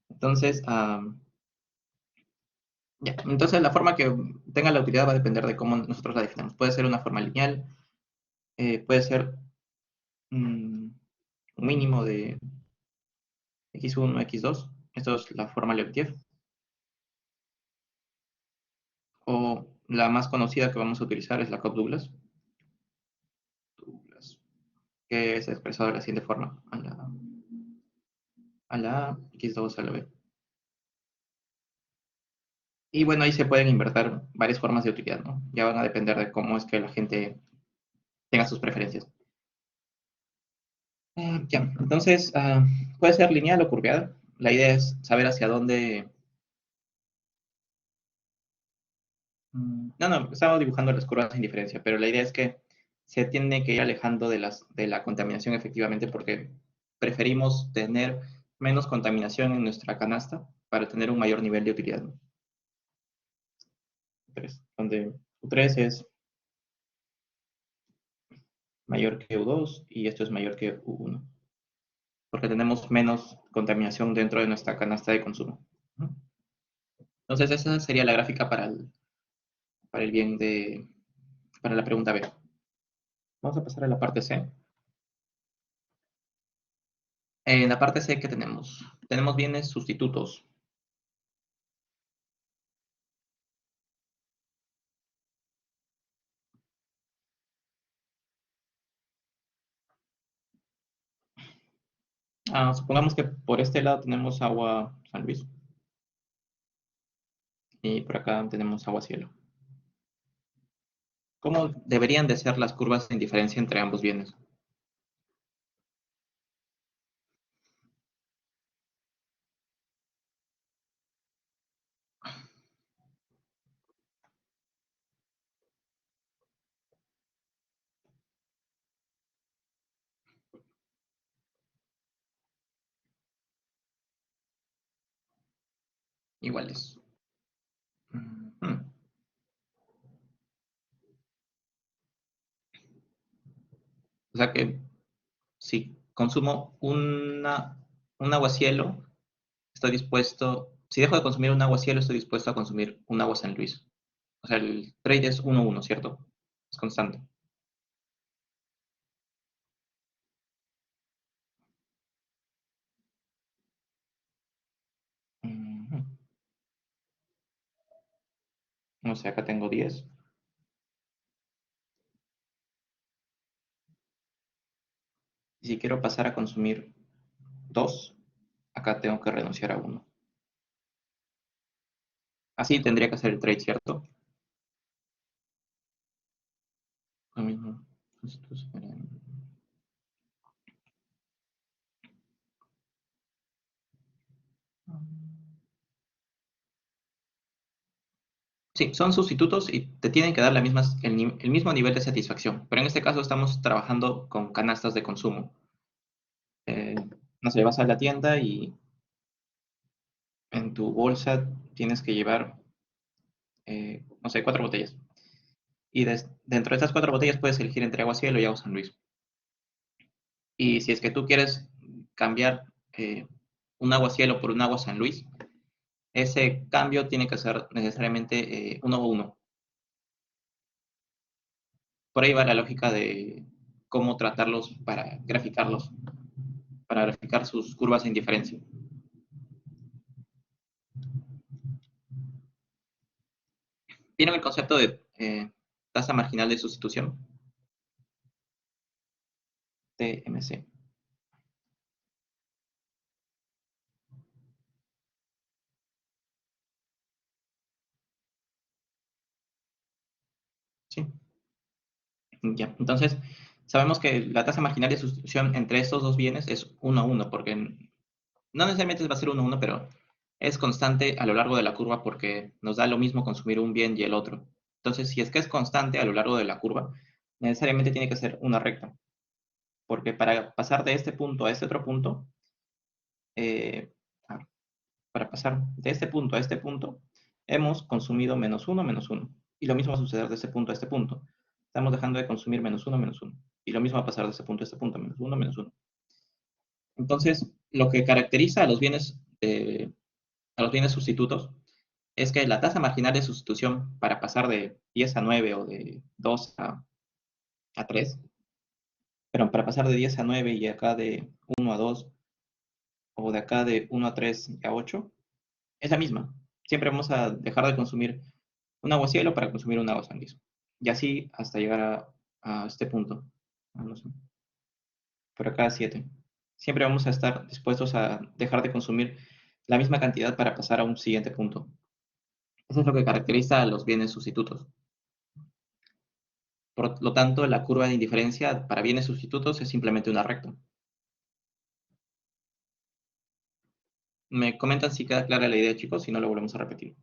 Entonces, ya. Entonces, la forma que tenga la utilidad va a depender de cómo nosotros la definamos. Puede ser una forma lineal, puede ser un mínimo de x1, x2. Esto es la forma Lebezier. O la más conocida que vamos a utilizar es la Cobb-Douglas, que es expresado de la siguiente forma. A la A, x2 a la b. Y bueno, ahí se pueden invertir varias formas de utilidad, ¿no? Ya van a depender de cómo es que la gente tenga sus preferencias. Ya, entonces, puede ser lineal o curveada. La idea es saber hacia dónde. No, no, estaba dibujando las curvas sin diferencia, pero la idea es que se tiene que ir alejando de la contaminación efectivamente porque preferimos tener menos contaminación en nuestra canasta para tener un mayor nivel de utilidad, ¿no? Donde U3 es mayor que U2 y esto es mayor que U1, porque tenemos menos contaminación dentro de nuestra canasta de consumo. Entonces esa sería la gráfica para el bien de, para la pregunta B. Vamos a pasar a la parte C. En la parte C, ¿qué tenemos? Tenemos bienes sustitutos. Supongamos que por este lado tenemos agua San Luis y por acá tenemos agua cielo. ¿Cómo deberían de ser las curvas en diferencia entre ambos bienes? Iguales. Ujú. O sea que si consumo un aguacielo, estoy dispuesto, si dejo de consumir un aguacielo, estoy dispuesto a consumir un agua San Luis. O sea, el trade es 1-1, ¿cierto? Es constante. Ujú. O sea, acá tengo 10. Y si quiero pasar a consumir 2, acá tengo que renunciar a uno. Así tendría que hacer el trade, ¿cierto? Lo mismo. Estos eran- Sí, son sustitutos y te tienen que dar el mismo nivel de satisfacción. Pero en este caso estamos trabajando con canastas de consumo. Eh, no sé, vas a la tienda y en tu bolsa tienes que llevar, no sé, 4 botellas. Y dentro de estas 4 botellas puedes elegir entre agua cielo y agua San Luis. Y si es que tú quieres cambiar un agua cielo por un agua San Luis, ese cambio tiene que ser necesariamente 1-1. Por ahí va la lógica de cómo tratarlos para graficar sus curvas de indiferencia. ¿Vieron el concepto de tasa marginal de sustitución? TMC. ¿Sí? Ya. Entonces, sabemos que la tasa marginal de sustitución entre estos dos bienes es 1-1, porque no necesariamente va a ser 1-1, pero es constante a lo largo de la curva porque nos da lo mismo consumir un bien y el otro. Entonces, si es que es constante a lo largo de la curva, necesariamente tiene que ser una recta, porque para pasar de este punto a este otro punto, eh, para pasar de este punto a este punto, hemos consumido menos uno. Y lo mismo va a suceder de este punto a este punto. Estamos dejando de consumir menos uno. Y lo mismo va a pasar de este punto a este punto, menos uno, menos uno. Entonces, lo que caracteriza a los bienes sustitutos es que la tasa marginal de sustitución para pasar de 10 a 9 o de 2 a 3 Pero para pasar de 10 a 9 y acá de 1 a 2, o de acá de 1 a 3 y a 8, es la misma. Siempre vamos a dejar de consumir un aguacielo para consumir un agua San Luis. Y así hasta llegar a este punto. No sé, por acá 7. Siempre vamos a estar dispuestos a dejar de consumir la misma cantidad para pasar a un siguiente punto. Eso es lo que caracteriza a los bienes sustitutos. Por lo tanto, la curva de indiferencia para bienes sustitutos es simplemente una recta. Me comentan si queda clara la idea, chicos, si no lo volvemos a repetir.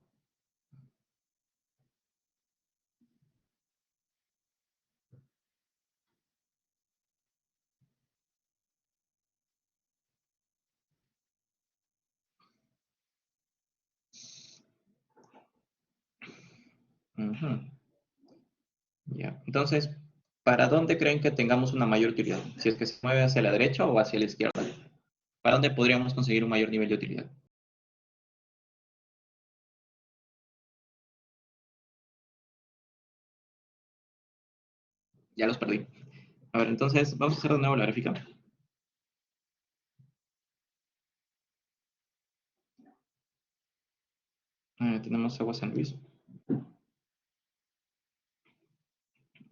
Ujú. Ya. Entonces, ¿para dónde creen que tengamos una mayor utilidad? Si es que se mueve hacia la derecha o hacia la izquierda. ¿Para dónde podríamos conseguir un mayor nivel de utilidad? Ya los perdí. A ver, entonces vamos a hacer de nuevo la gráfica. Tenemos agua San Luis.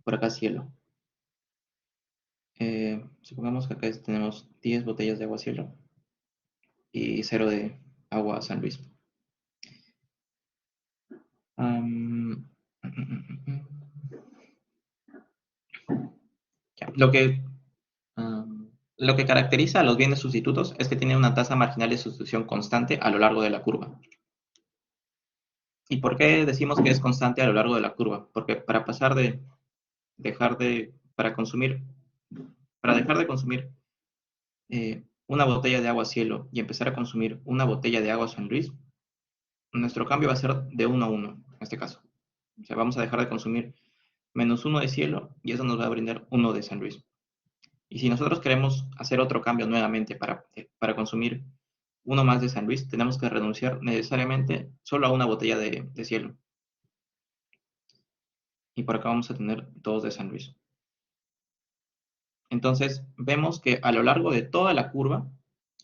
Por acá cielo. Supongamos que acá tenemos 10 botellas de agua cielo y cero de agua San Luis. Am, ya. Lo que caracteriza a los bienes sustitutos es que tienen una tasa marginal de sustitución constante a lo largo de la curva. ¿Y por qué decimos que es constante a lo largo de la curva? Porque para pasar de dejar de, para dejar de consumir una botella de agua cielo y empezar a consumir una botella de agua San Luis, nuestro cambio va a ser de 1 a 1, en este caso. O sea, vamos a dejar de consumir menos 1 de cielo y eso nos va a brindar 1 de San Luis. Y si nosotros queremos hacer otro cambio nuevamente para consumir uno más de San Luis, tenemos que renunciar necesariamente solo a una botella de cielo. Y por acá vamos a tener 2 de San Luis. Entonces, vemos que a lo largo de toda la curva,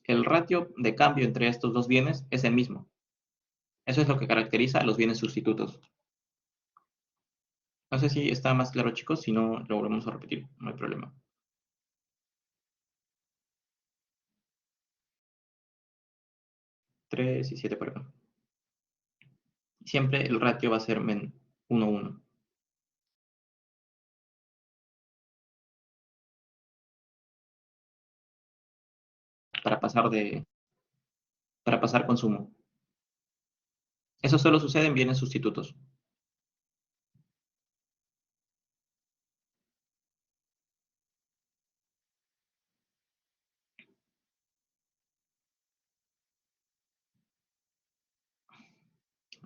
el ratio de cambio entre estos dos bienes es el mismo. Eso es lo que caracteriza a los bienes sustitutos. No sé si está más claro, chicos, si no, lo volvemos a repetir, no hay problema. 3 y 7 por acá. Siempre el ratio va a ser 1, 1. Para pasar para pasar consumo. Eso solo sucede en bienes sustitutos.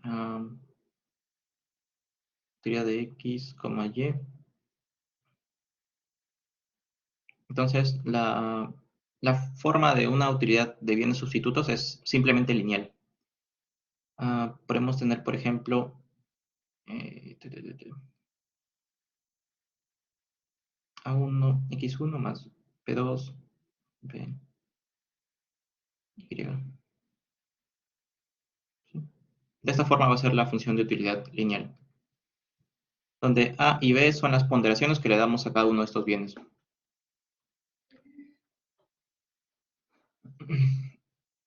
Um, Teoría de X, Y. Entonces, la forma de una utilidad de bienes sustitutos es simplemente lineal. Podemos tener, por ejemplo, eh, A1, X1 más P2, B, Y. ¿Sí? De esta forma va a ser la función de utilidad lineal, donde A y B son las ponderaciones que le damos a cada uno de estos bienes.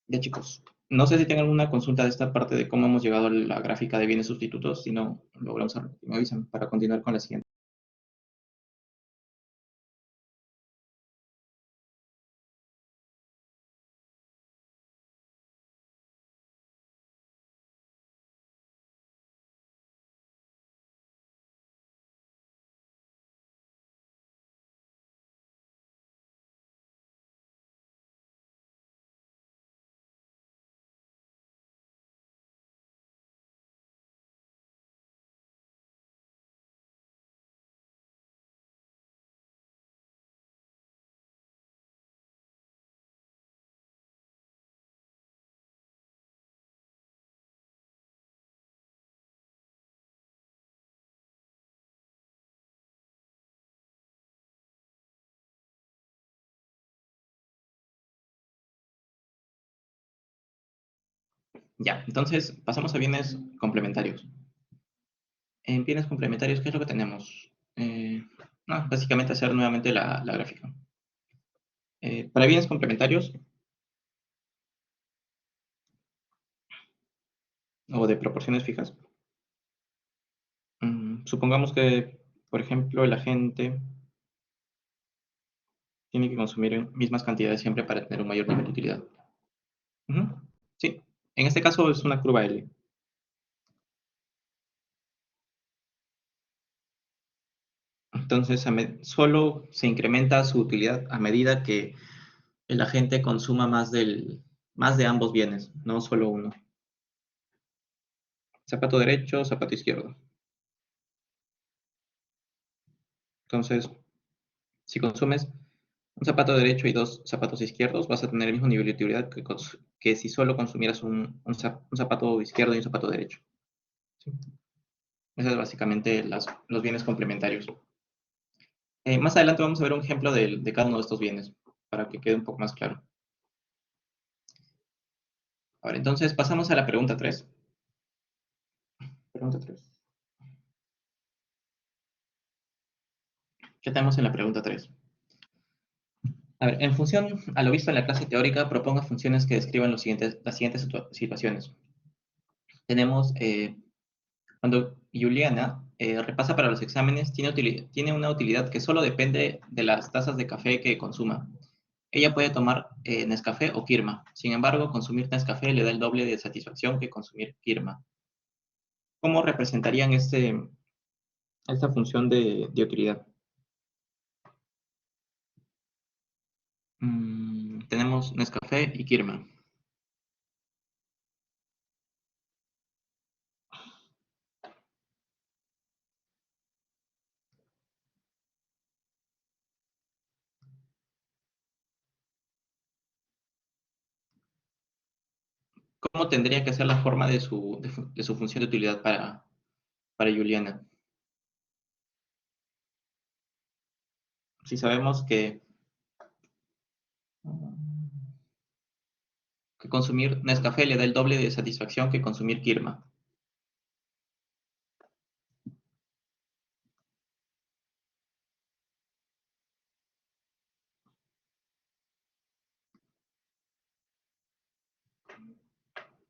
Ya, chicos. No sé si tengan alguna consulta de esta parte de cómo hemos llegado a la gráfica de bienes sustitutos. Si no, lo volvemos a repetir. Me avisan para continuar con la siguiente. Ya, entonces pasamos a bienes complementarios. En bienes complementarios, ¿qué es lo que tenemos? No, básicamente hacer nuevamente la gráfica. Para bienes complementarios o de proporciones fijas, supongamos que, por ejemplo, el agente tiene que consumir mismas cantidades siempre para tener un mayor nivel de utilidad. Ujú, sí, en este caso es una curva L. Entonces, solo se incrementa su utilidad a medida que el agente consuma más de ambos bienes, no solo uno. Zapato derecho, zapato izquierdo. Entonces, si consumes un zapato derecho y dos zapatos izquierdos, vas a tener el mismo nivel de utilidad que si solo consumieras un zapato izquierdo y un zapato derecho. ¿Sí? Esos es básicamente los bienes complementarios. Más adelante vamos a ver un ejemplo de cada uno de estos bienes, para que quede un poco más claro. Ahora, entonces pasamos a la pregunta 3. Pregunta 3. ¿Qué tenemos en la pregunta 3? A ver, en función a lo visto en la clase teórica, proponga funciones que describan las siguientes situaciones. Tenemos, cuando Juliana repasa para los exámenes, tiene una utilidad que solo depende de las tazas de café que consuma. Ella puede tomar Nescafé o Kirma. Sin embargo, consumir Nescafé le da el doble de satisfacción que consumir Kirma. ¿Cómo representarían esta función de utilidad? Tenemos Nescafé y Kirma. ¿Cómo tendría que ser la forma de su función de utilidad para Juliana? Si sabemos que consumir Nescafé le da el doble de satisfacción que consumir Kirma.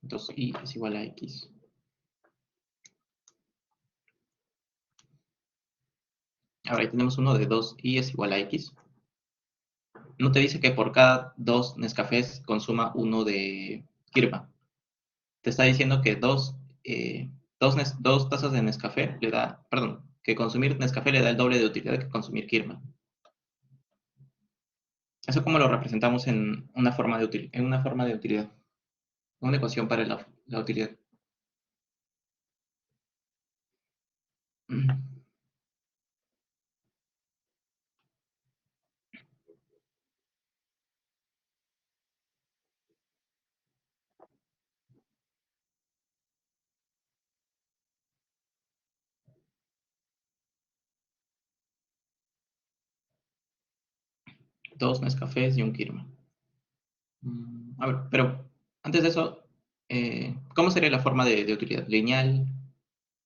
Entonces, I es igual a X. Ahora ahí tenemos uno de 2i es igual a X. No te dice que por cada dos Nescafés consuma uno de Kirma. Te está diciendo que dos tazas de Nescafé le da, perdón, que consumir Nescafé le da el doble de utilidad que consumir Kirma. Eso como lo representamos en una forma de utilidad, una ecuación para la utilidad. Dos Nescafés y un Kirma. A ver, pero antes de eso, ¿cómo sería la forma de utilidad? Lineal,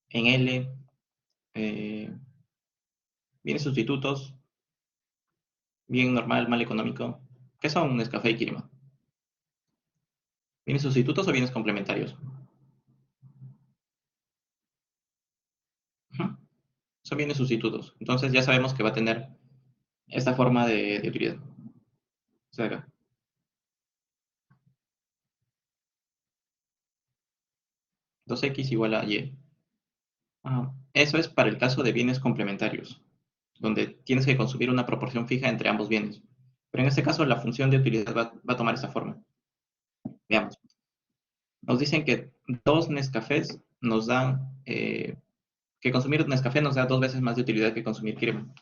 en L, eh, bienes sustitutos, bien normal, mal económico. ¿Qué son Nescafé y Kirma? ¿Bienes sustitutos o bienes complementarios? Ujú, son bienes sustitutos. Entonces ya sabemos que va a tener esta forma de utilidad. O sea, acá. 2x igual a y. Eso es para el caso de bienes complementarios, donde tienes que consumir una proporción fija entre ambos bienes. Pero en este caso la función de utilidad va a tomar esta forma. Veamos. Nos dicen que dos Nescafés nos dan, que consumir Nescafé nos da dos veces más de utilidad que consumir crema.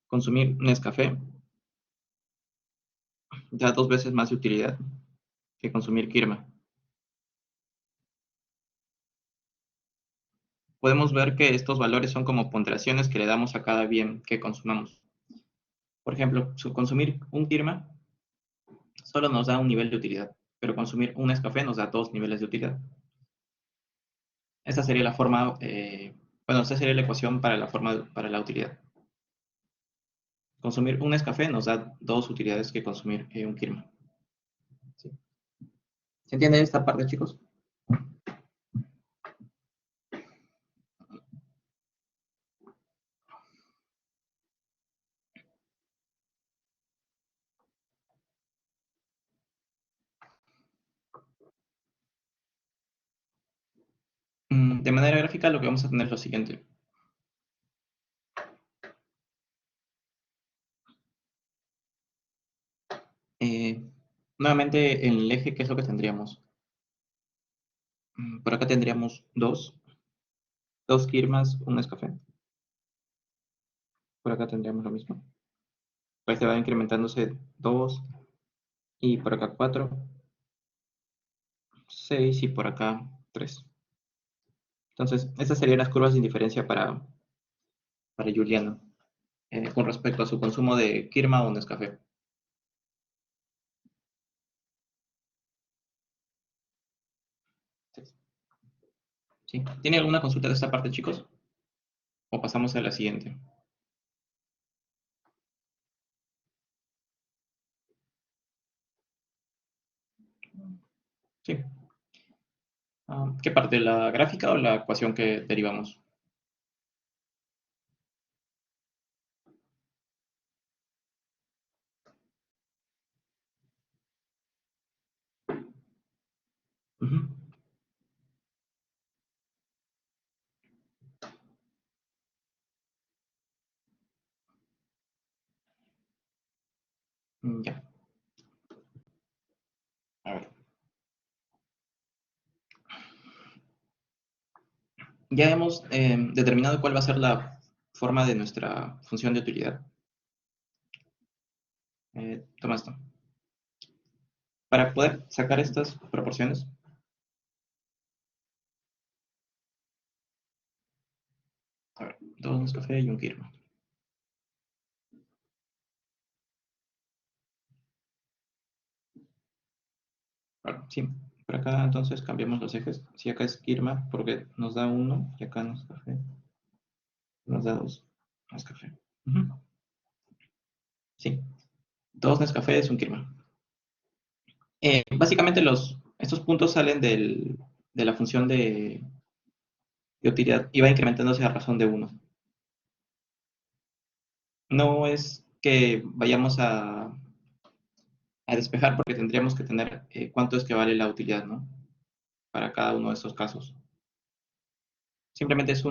Consumir Nescafé da dos veces más de utilidad que consumir crema. Podemos ver que estos valores son como ponderaciones que le damos a cada bien que consumamos. Por ejemplo, consumir un kirma solo nos da un nivel de utilidad. pero consumir un Nescafé nos da 2 niveles de utilidad. Esta sería la forma, bueno, esta sería la ecuación para para la utilidad. Consumir un Nescafé nos da 2 utilidades que consumir un Kirma. ¿Sí? ¿Se entiende esta parte, chicos? De manera gráfica lo que vamos a tener es lo siguiente. Eh, Nuevamente en el eje, ¿qué es lo que tendríamos? Por acá tendríamos dos Kirmas, un Nescafé. Por acá tendríamos lo mismo. Pues se va incrementándose 2 y por acá 4, 6 y por acá 3. Entonces, estas serían las curvas de indiferencia para Juliano con respecto a su consumo de Kirma o Nescafé. ¿Sí? ¿Tiene alguna consulta de esta parte, chicos? ¿O pasamos a la siguiente? Sí. ¿Qué parte? ¿La gráfica o la ecuación que derivamos? Ujú. Ya. A ver. Ya hemos determinado cuál va a ser la forma de nuestra función de utilidad. Toma esto. Para poder sacar estas proporciones, a ver, dos Nescafé y un Kirma. Bueno, sí, por acá entonces cambiamos los ejes. Si acá es Kirma, porque nos da uno, y acá Nescafé nos da dos Nescafé. Ujú. Sí, dos Nescafé es un Kirma. Básicamente estos puntos salen de la función de utilidad y va incrementándose a razón de uno. No es que vayamos a despejar porque tendríamos que tener cuánto es que vale la utilidad, ¿no? Para cada uno de estos casos. Simplemente es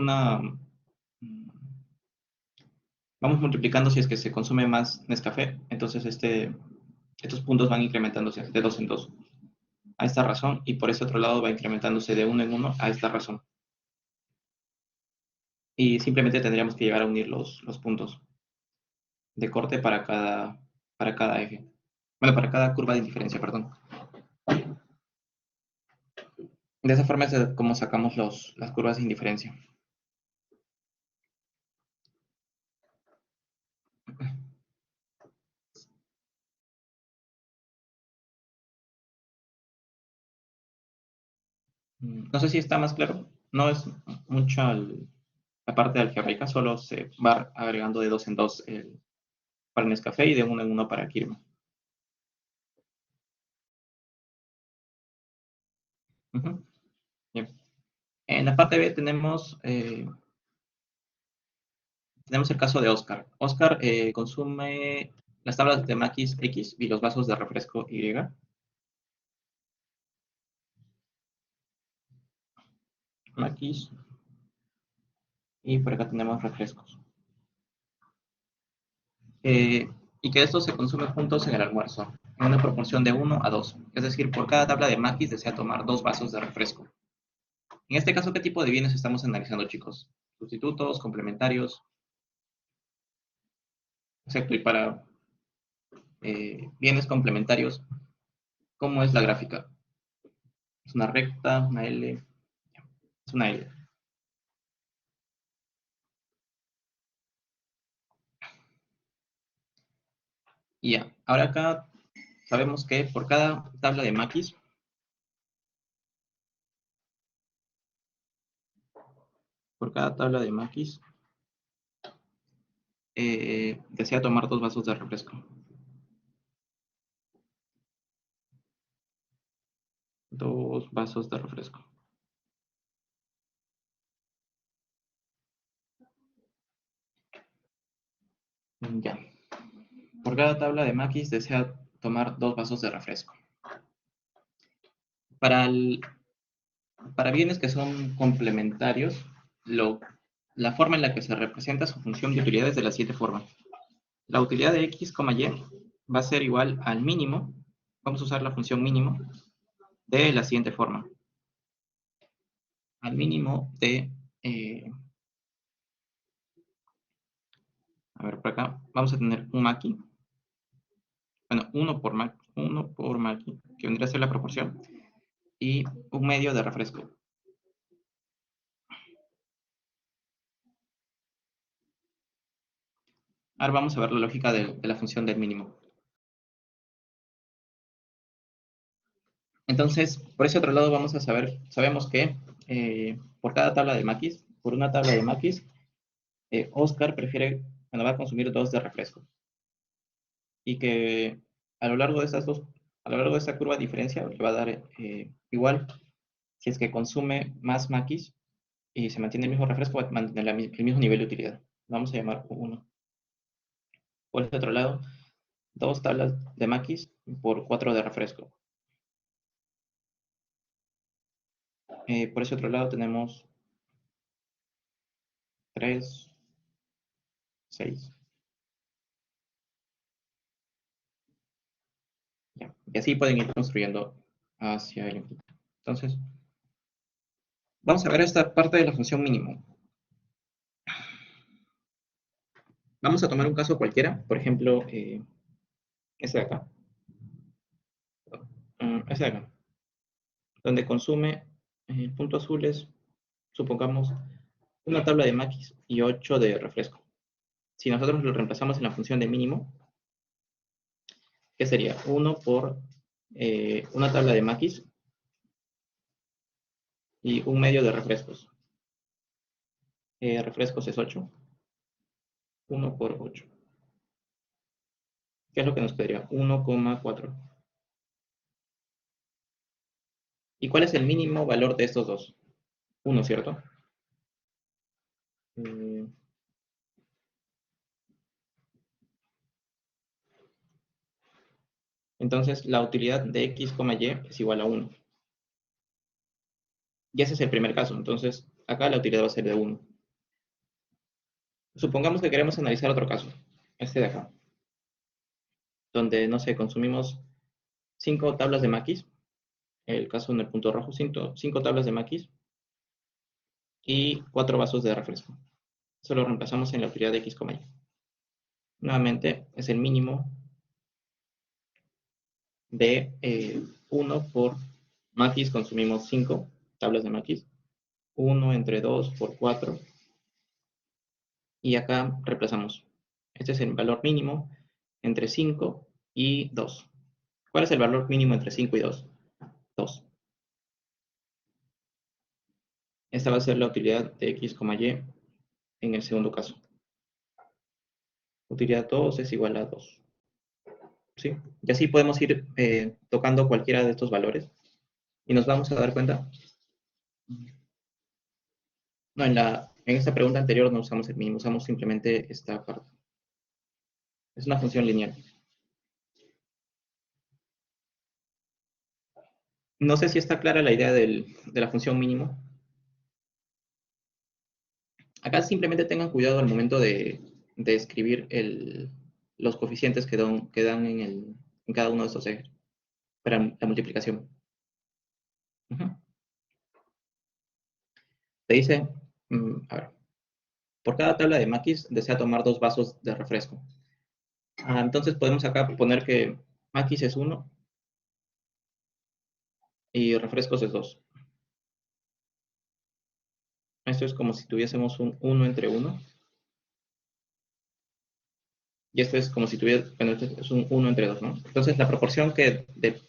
vamos multiplicando si es que se consume más Nescafé, entonces estos puntos van incrementándose de dos en dos a esta razón y por ese otro lado va incrementándose de uno en uno a esta razón. Y simplemente tendríamos que llegar a unir los puntos de corte para cada eje. Bueno, para cada curva de indiferencia, perdón. De esa forma es como sacamos las curvas de indiferencia. No sé si está más claro. No es mucha la parte algebraica, solo se va agregando de dos en dos para Nescafé y de uno en uno para Kirma. Ujú. Bien. En la parte B tenemos el caso de Oscar. Oscar consume las tablas de maquis X y los vasos de refresco Y. Maquis y por acá tenemos refrescos. Y que estos se consumen juntos en el almuerzo, en una proporción de 1 a 2. Es decir, por cada tabla de maquis desea tomar 2 vasos de refresco. En este caso, ¿qué tipo de bienes estamos analizando, chicos? Sustitutos, complementarios. Exacto, y para bienes complementarios, ¿cómo es la gráfica? Es una recta, una L, es una L. Y ya, ahora acá sabemos que por cada tabla de maquis por cada tabla de maquis, desea tomar 2 vasos de refresco. 2 vasos de refresco. Ya. Por cada tabla de maquis desea tomar 2 vasos de refresco. Para, para bienes que son complementarios, la forma en la que se representa su función de utilidad es de la siguiente forma. La utilidad de x, y va a ser igual al mínimo. Vamos a usar la función mínimo de la siguiente forma. Al mínimo de... a ver, por acá vamos a tener un maqui. Bueno, 1 por maqui, que vendría a ser la proporción. Y un medio de refresco. Ahora vamos a ver la lógica de la función del mínimo. Entonces, por ese otro lado vamos a sabemos que por cada tabla de maquis, por una tabla de maquis, Oscar va a consumir 2 de refresco. Y que a lo largo de esta curva de diferencia, le va a dar igual, si es que consume más maquis y se mantiene el mismo refresco, va a mantener el mismo nivel de utilidad. Vamos a llamar 1. Por el otro lado, 2 tablas de maquis por 4 de refresco. Por ese otro lado tenemos 3, 6. Ya. Y así pueden ir construyendo hacia el infinito. Entonces, vamos a ver esta parte de la función mínimo. Vamos a tomar un caso cualquiera, por ejemplo, este de acá. Este de acá. Donde consume, el punto azul es, supongamos, una tabla de maquis y 8 de refresco. Si nosotros lo reemplazamos en la función de mínimo, ¿qué sería? 1 por una tabla de maquis y un medio de refrescos. Refrescos es 8. 1 por 8. ¿Qué es lo que nos quedaría? 1,4. ¿Y cuál es el mínimo valor de estos dos? 1, ¿cierto? Entonces, la utilidad de x, y es igual a 1. Y ese es el primer caso. Entonces, acá la utilidad va a ser de 1. Supongamos que queremos analizar otro caso. Este de acá. Donde, no sé, consumimos 5 tablas de maquis. El caso en el punto rojo, 5 tablas de maquis. Y 4 vasos de refresco. Eso lo reemplazamos en la utilidad de x, y. Nuevamente, es el mínimo de 1 por maquis, consumimos 5 tablas de maquis. 1 entre 2 por 4. Y acá reemplazamos. Este es el valor mínimo entre 5 y 2. ¿Cuál es el valor mínimo entre 5 y 2? 2. Esta va a ser la utilidad de x, y en el segundo caso. Utilidad 2 es igual a 2. ¿Sí? Y así podemos ir tocando cualquiera de estos valores. Y nos vamos a dar cuenta. No, en esta pregunta anterior no usamos el mínimo, usamos simplemente esta parte. Es una función lineal. No sé si está clara la idea de la función mínimo. Acá simplemente tengan cuidado al momento de escribir los coeficientes que dan en cada uno de estos ejes para la multiplicación. Te dice, a ver, por cada tabla de maquis desea tomar 2 vasos de refresco. Entonces podemos acá poner que maquis es 1 y refrescos es 2. Esto es como si tuviésemos un 1 entre 1. Y esto es como si tuviera, bueno, esto es un 1 entre 2, ¿no? Entonces la proporción que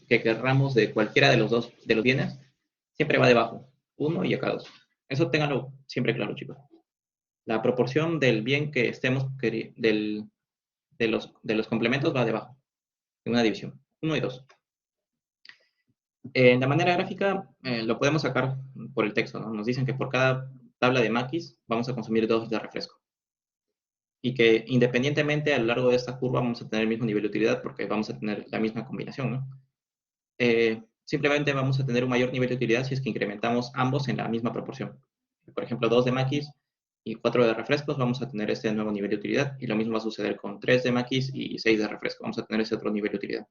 querramos de cualquiera de los bienes siempre va debajo, 1 y acá 2. Eso ténganlo siempre claro, chicos. La proporción del bien que estemos, de los complementos va debajo, en una división, uno y 2. En la manera gráfica lo podemos sacar por el texto, ¿no? Nos dicen que por cada tabla de maquis vamos a consumir 2 de refresco. Y que independientemente a lo largo de esta curva vamos a tener el mismo nivel de utilidad porque vamos a tener la misma combinación, ¿no? Simplemente vamos a tener un mayor nivel de utilidad si es que incrementamos ambos en la misma proporción. Por ejemplo, 2 de maquis y 4 de refrescos, vamos a tener este nuevo nivel de utilidad. Y lo mismo va a suceder con 3 de maquis y 6 de refresco. Vamos a tener ese otro nivel de utilidad.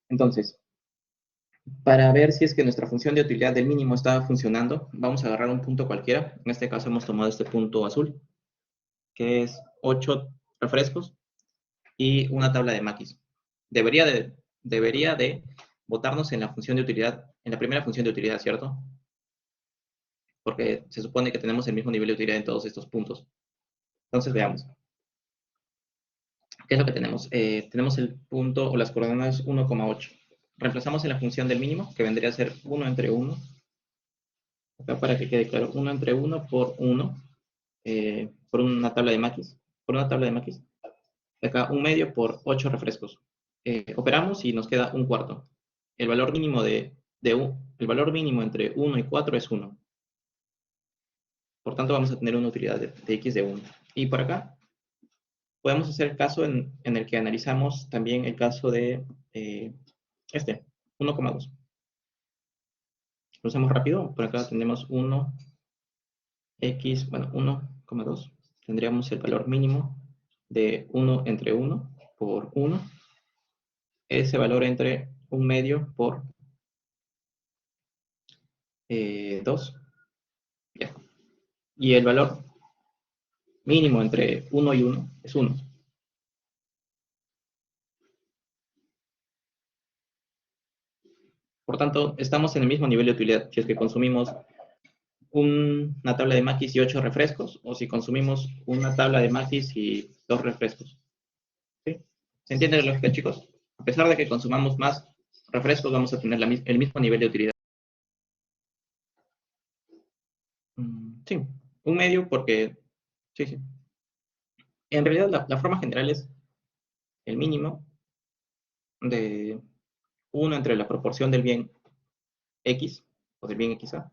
Entonces, para ver si es que nuestra función de utilidad del mínimo está funcionando, vamos a agarrar un punto cualquiera. En este caso hemos tomado este punto azul, que es 8 refrescos y una tabla de maquis. Debería de botarnos en la función de utilidad, en la primera función de utilidad, ¿cierto? Porque se supone que tenemos el mismo nivel de utilidad en todos estos puntos. Entonces veamos. ¿Qué es lo que tenemos? Tenemos el punto o las coordenadas 1,8. Reemplazamos en la función del mínimo, que vendría a ser 1 entre 1. Acá para que quede claro, 1 entre 1 por 1, por una tabla de maquis. Por una tabla de maquis. Acá un medio por 8 refrescos. Operamos y nos queda un cuarto. El valor mínimo el valor mínimo entre 1 y 4 es 1. Por tanto, vamos a tener una utilidad de x de 1. Y por acá podemos hacer el caso en el que analizamos también el caso de 1,2. Lo hacemos rápido. Por acá tenemos 1, x, bueno, 1,2. Tendríamos el valor mínimo de 1 entre 1 por 1. Ese valor entre un medio por 2. Ya. Y el valor mínimo entre 1 y 1 es 1. Por tanto, estamos en el mismo nivel de utilidad. Si es que consumimos una tabla de maquis y 8 refrescos, o si consumimos una tabla de maquis y 2 refrescos. ¿Sí? ¿Se entiende la lógica, chicos? A pesar de que consumamos más refrescos, vamos a tener el mismo nivel de utilidad. Sí, un medio porque... Sí, sí. En realidad, la forma general es el mínimo de 1 entre la proporción del bien X, o del bien XA,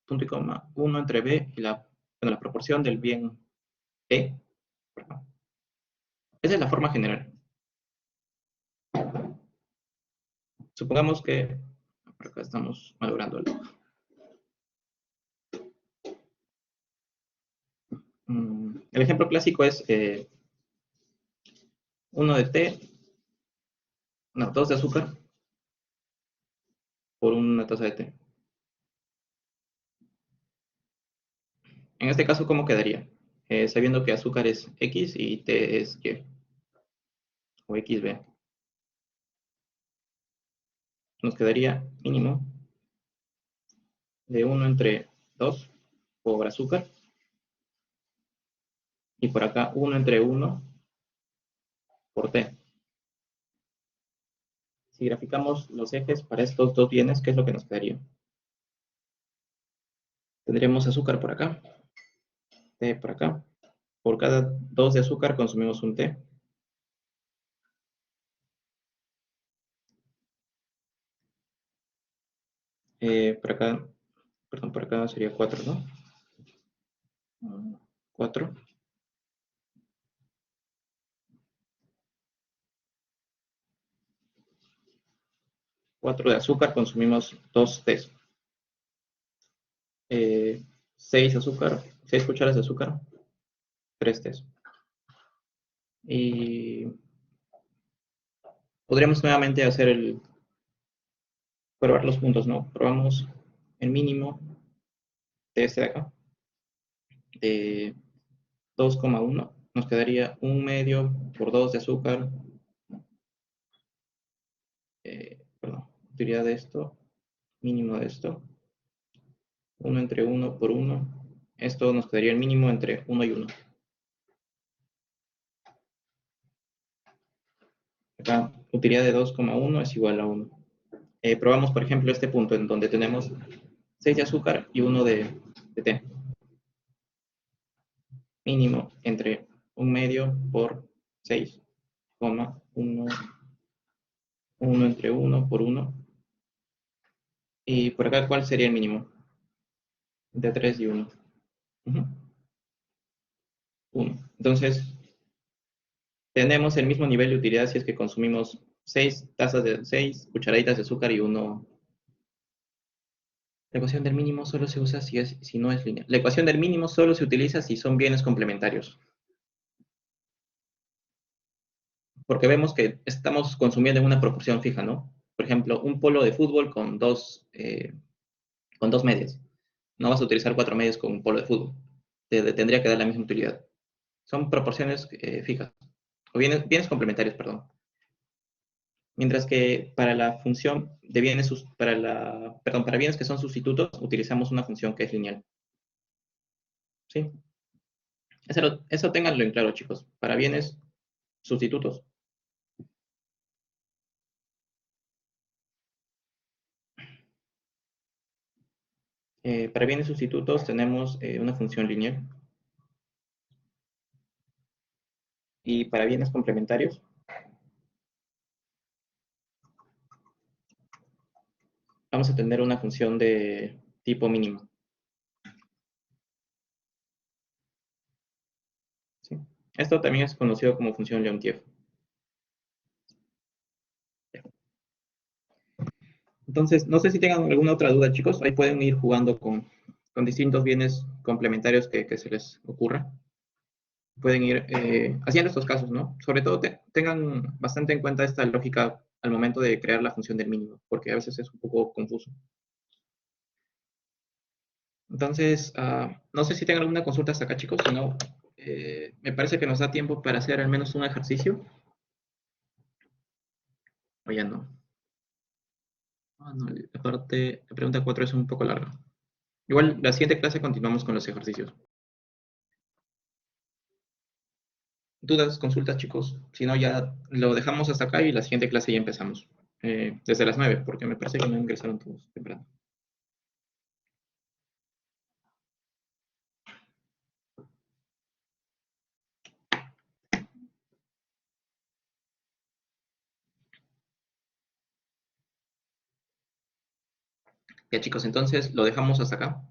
punto y coma, 1 entre B y la proporción del bien E. Esa es la forma general. Supongamos que, por acá estamos malogrando algo. El ejemplo clásico es 1 de té, no, 2 de azúcar por una taza de té. En este caso, ¿cómo quedaría? Sabiendo que azúcar es X y té es Y, o XB. Nos quedaría mínimo de 1 entre 2 por azúcar. Y por acá 1 entre 1 por T. Si graficamos los ejes para estos dos bienes, ¿qué es lo que nos quedaría? Tendríamos azúcar por acá, T por acá. Por cada 2 de azúcar consumimos un T. Por acá, perdón, por acá sería 4, ¿no? 4. 4 de azúcar consumimos 2 T. 6 azúcar, 6 cucharas de azúcar, 3 T. Y podríamos nuevamente hacer probar los puntos, ¿no? Probamos el mínimo de este de acá, de 2,1. Nos quedaría un medio por 2 de azúcar, perdón, utilidad de esto, mínimo de esto, 1 entre 1 por 1. Esto nos quedaría el mínimo entre 1 y 1. Acá, utilidad de 2,1 es igual a 1. Probamos, por ejemplo, este punto en donde tenemos 6 de azúcar y uno de té. Mínimo entre un medio por 6, 1, 1 entre 1 por 1. Y por acá, ¿cuál sería el mínimo? De 3 y 1. 1. Entonces, tenemos el mismo nivel de utilidad si es que consumimos 6 cucharaditas de azúcar y uno. La ecuación del mínimo solo se usa si no es lineal. La ecuación del mínimo solo se utiliza si son bienes complementarios. Porque vemos que estamos consumiendo en una proporción fija, ¿no? Por ejemplo, un polo de fútbol con dos medias. No vas a utilizar 4 medias con un polo de fútbol. Tendría que dar la misma utilidad. Son proporciones fijas. O bienes complementarios, perdón. Mientras que para la función de bienes, para bienes que son sustitutos, utilizamos una función que es lineal. ¿Sí? Eso ténganlo en claro, chicos. Para bienes sustitutos. Para bienes sustitutos tenemos una función lineal. Y para bienes complementarios vamos a tener una función de tipo mínimo. ¿Sí? Esto también es conocido como función Leontief. Entonces, no sé si tengan alguna otra duda, chicos. Ahí pueden ir jugando con distintos bienes complementarios que se les ocurra. Pueden ir haciendo estos casos, ¿no? Sobre todo tengan bastante en cuenta esta lógica al momento de crear la función del mínimo, porque a veces es un poco confuso. Entonces, no sé si tengan alguna consulta hasta acá, chicos. Si no, me parece que nos da tiempo para hacer al menos un ejercicio. O ya no. No, la pregunta 4 es un poco larga. Igual, la siguiente clase continuamos con los ejercicios. Dudas, consultas, chicos. Si no, ya lo dejamos hasta acá y la siguiente clase ya empezamos. Desde las 9, porque me parece que no ingresaron todos temprano. Ya, chicos, entonces lo dejamos hasta acá.